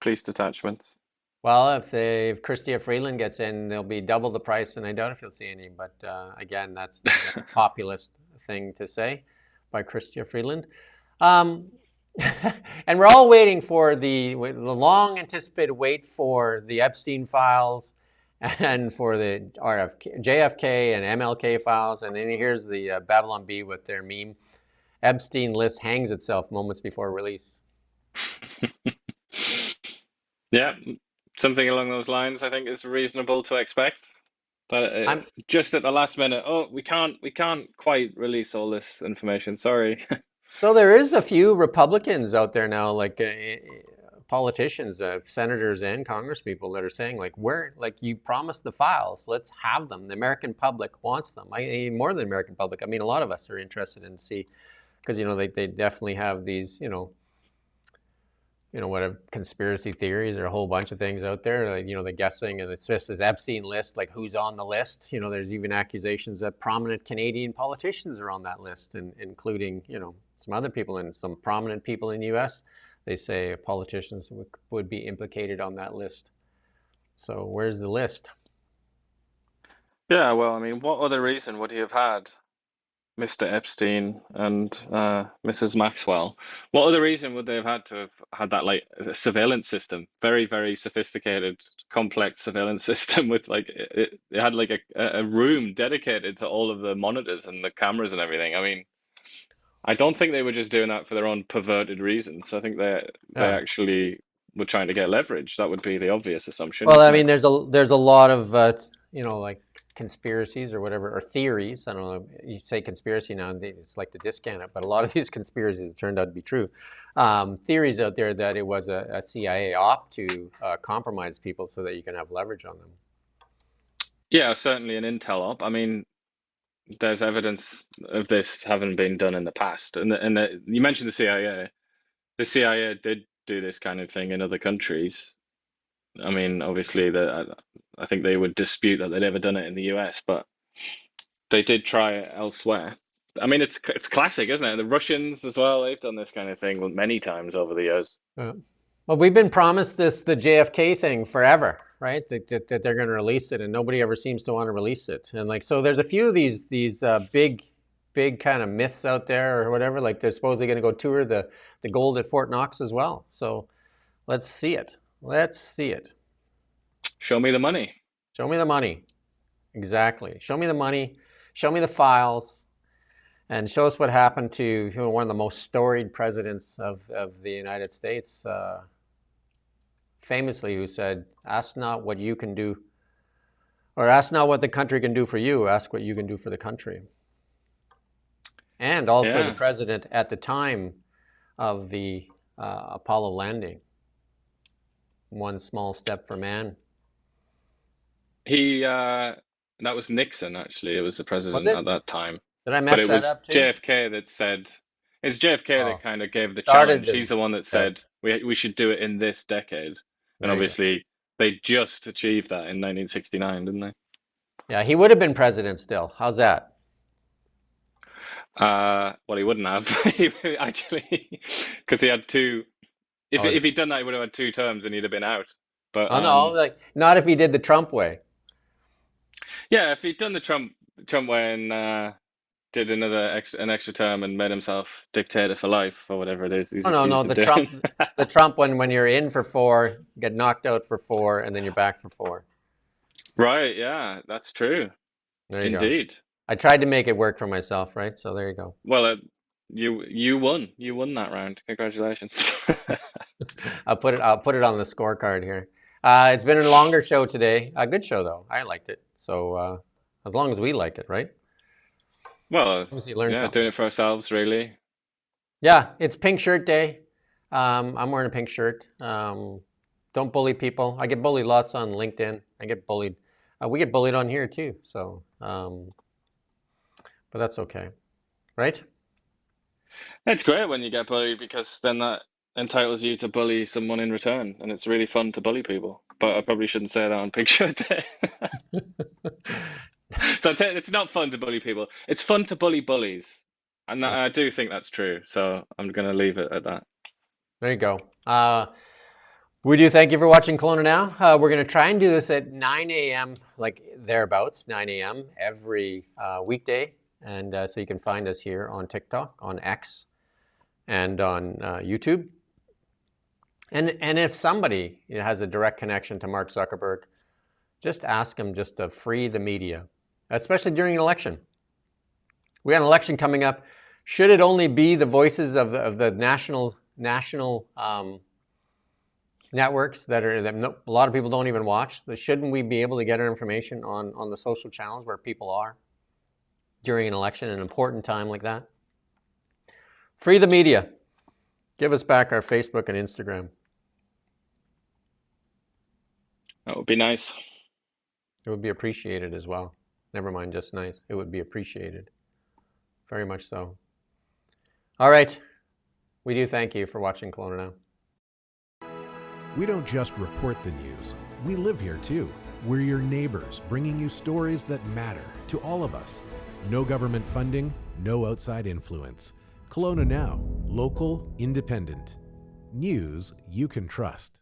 police detachments. Well, if Chrystia Freeland gets in, they'll be double the price, and I doubt if you'll see any. But again, that's a populist thing to say by Chrystia Freeland. And we're all waiting for the long anticipated wait for the Epstein files and for the JFK and MLK files. And then here's the Babylon Bee with their meme. Epstein list hangs itself moments before release. Yeah, something along those lines I think is reasonable to expect. But just at the last minute, we can't quite release all this information. Sorry. So there is a few Republicans out there now, like politicians, senators and congresspeople that are saying, like, you promised the files, let's have them. The American public wants them. More than the American public. I mean, a lot of us are interested in see, because they definitely have these, what conspiracy theories. There are a whole bunch of things out there. Like, the guessing, and it's just this Epstein list, like who's on the list. There's even accusations that prominent Canadian politicians are on that list, and including, some other people and some prominent people in the U.S. They say politicians would be implicated on that list. So where's the list? Yeah, well, I mean, what other reason would he have had, Mr. Epstein and Mrs. Maxwell? What other reason would they have had to have had that surveillance system? Very, very sophisticated, complex surveillance system with it had a room dedicated to all of the monitors and the cameras and everything. I mean, I don't think they were just doing that for their own perverted reasons. I think they actually were trying to get leverage. That would be the obvious assumption. Well, I mean, there's a lot of conspiracies or whatever, or theories. I don't know. You say conspiracy now, it's like to discount it, but a lot of these conspiracies have turned out to be true. Theories out there that it was a CIA op to compromise people so that you can have leverage on them. Yeah, certainly an intel op. I mean, there's evidence of this having been done in the past, and you mentioned the CIA. The CIA did do this kind of thing in other countries. I mean, obviously, I think they would dispute that they'd ever done it in the US, but they did try it elsewhere. I mean, it's classic, isn't it? The Russians as well, they've done this kind of thing many times over the years. Well, we've been promised the JFK thing forever, right? That they're going to release it, and nobody ever seems to want to release it. And like, so there's a few of these big kind of myths out there or whatever. Like they're supposedly going to go tour the gold at Fort Knox as well. So let's see it. Let's see it. Show me the money. Show me the money. Exactly. Show me the money. Show me the files. And show us what happened to one of the most storied presidents of the United States, famously, who said, ask not what you can do, or ask not what the country can do for you, ask what you can do for the country. And also the president at the time of the Apollo landing. One small step for man. That was Nixon, actually. It was the president at that time. Did I mess that up too? But it was JFK that said, it's JFK that kind of gave the challenge. He's the one that said, we should do it in this decade. And obviously, they just achieved that in 1969, didn't they? Yeah, he would have been president still. How's that? Well, he wouldn't have, actually, because he had two. If he'd done that, he would have had 2 terms and he'd have been out. But no, like not if he did the Trump way. Yeah, if he'd done the Trump way and did an extra term and made himself dictator for life or whatever it is. No, the Trump one, when you're in for 4, get knocked out for 4, and then you're back for 4. Right? Yeah, that's true. There you Indeed. go. I tried to make it work for myself, right? So there you go. Well, you won. You won that round. Congratulations. I'll put it on the scorecard here. It's been a longer show today. A good show though. I liked it. So as long as we like it, right? Well, doing it for ourselves, really. Yeah, it's Pink Shirt Day. I'm wearing a pink shirt. Don't bully people. I get bullied lots on LinkedIn. I get bullied. We get bullied on here too. So, but that's okay, right? It's great when you get bullied because then that entitles you to bully someone in return, and it's really fun to bully people. But I probably shouldn't say that on Pink Shirt Day. So it's not fun to bully people. It's fun to bully bullies. And I do think that's true. So I'm going to leave it at that. There you go. We do thank you for watching Kelowna Now. We're going to try and do this at 9 a.m., like thereabouts, 9 a.m. every weekday. And so you can find us here on TikTok, on X, and on YouTube. And if somebody has a direct connection to Mark Zuckerberg, just ask him just to free the media, especially during an election. We got an election coming up. Should it only be the voices of the national networks that a lot of people don't even watch? Shouldn't we be able to get our information on the social channels where people are during an election, an important time like that? Free the media. Give us back our Facebook and Instagram. That would be nice. It would be appreciated as well. Never mind just nice. It would be appreciated. Very much so. All right. We do thank you for watching Kelowna Now. We don't just report the news. We live here too. We're your neighbors, bringing you stories that matter to all of us. No government funding, no outside influence. Kelowna Now, local, independent. News you can trust.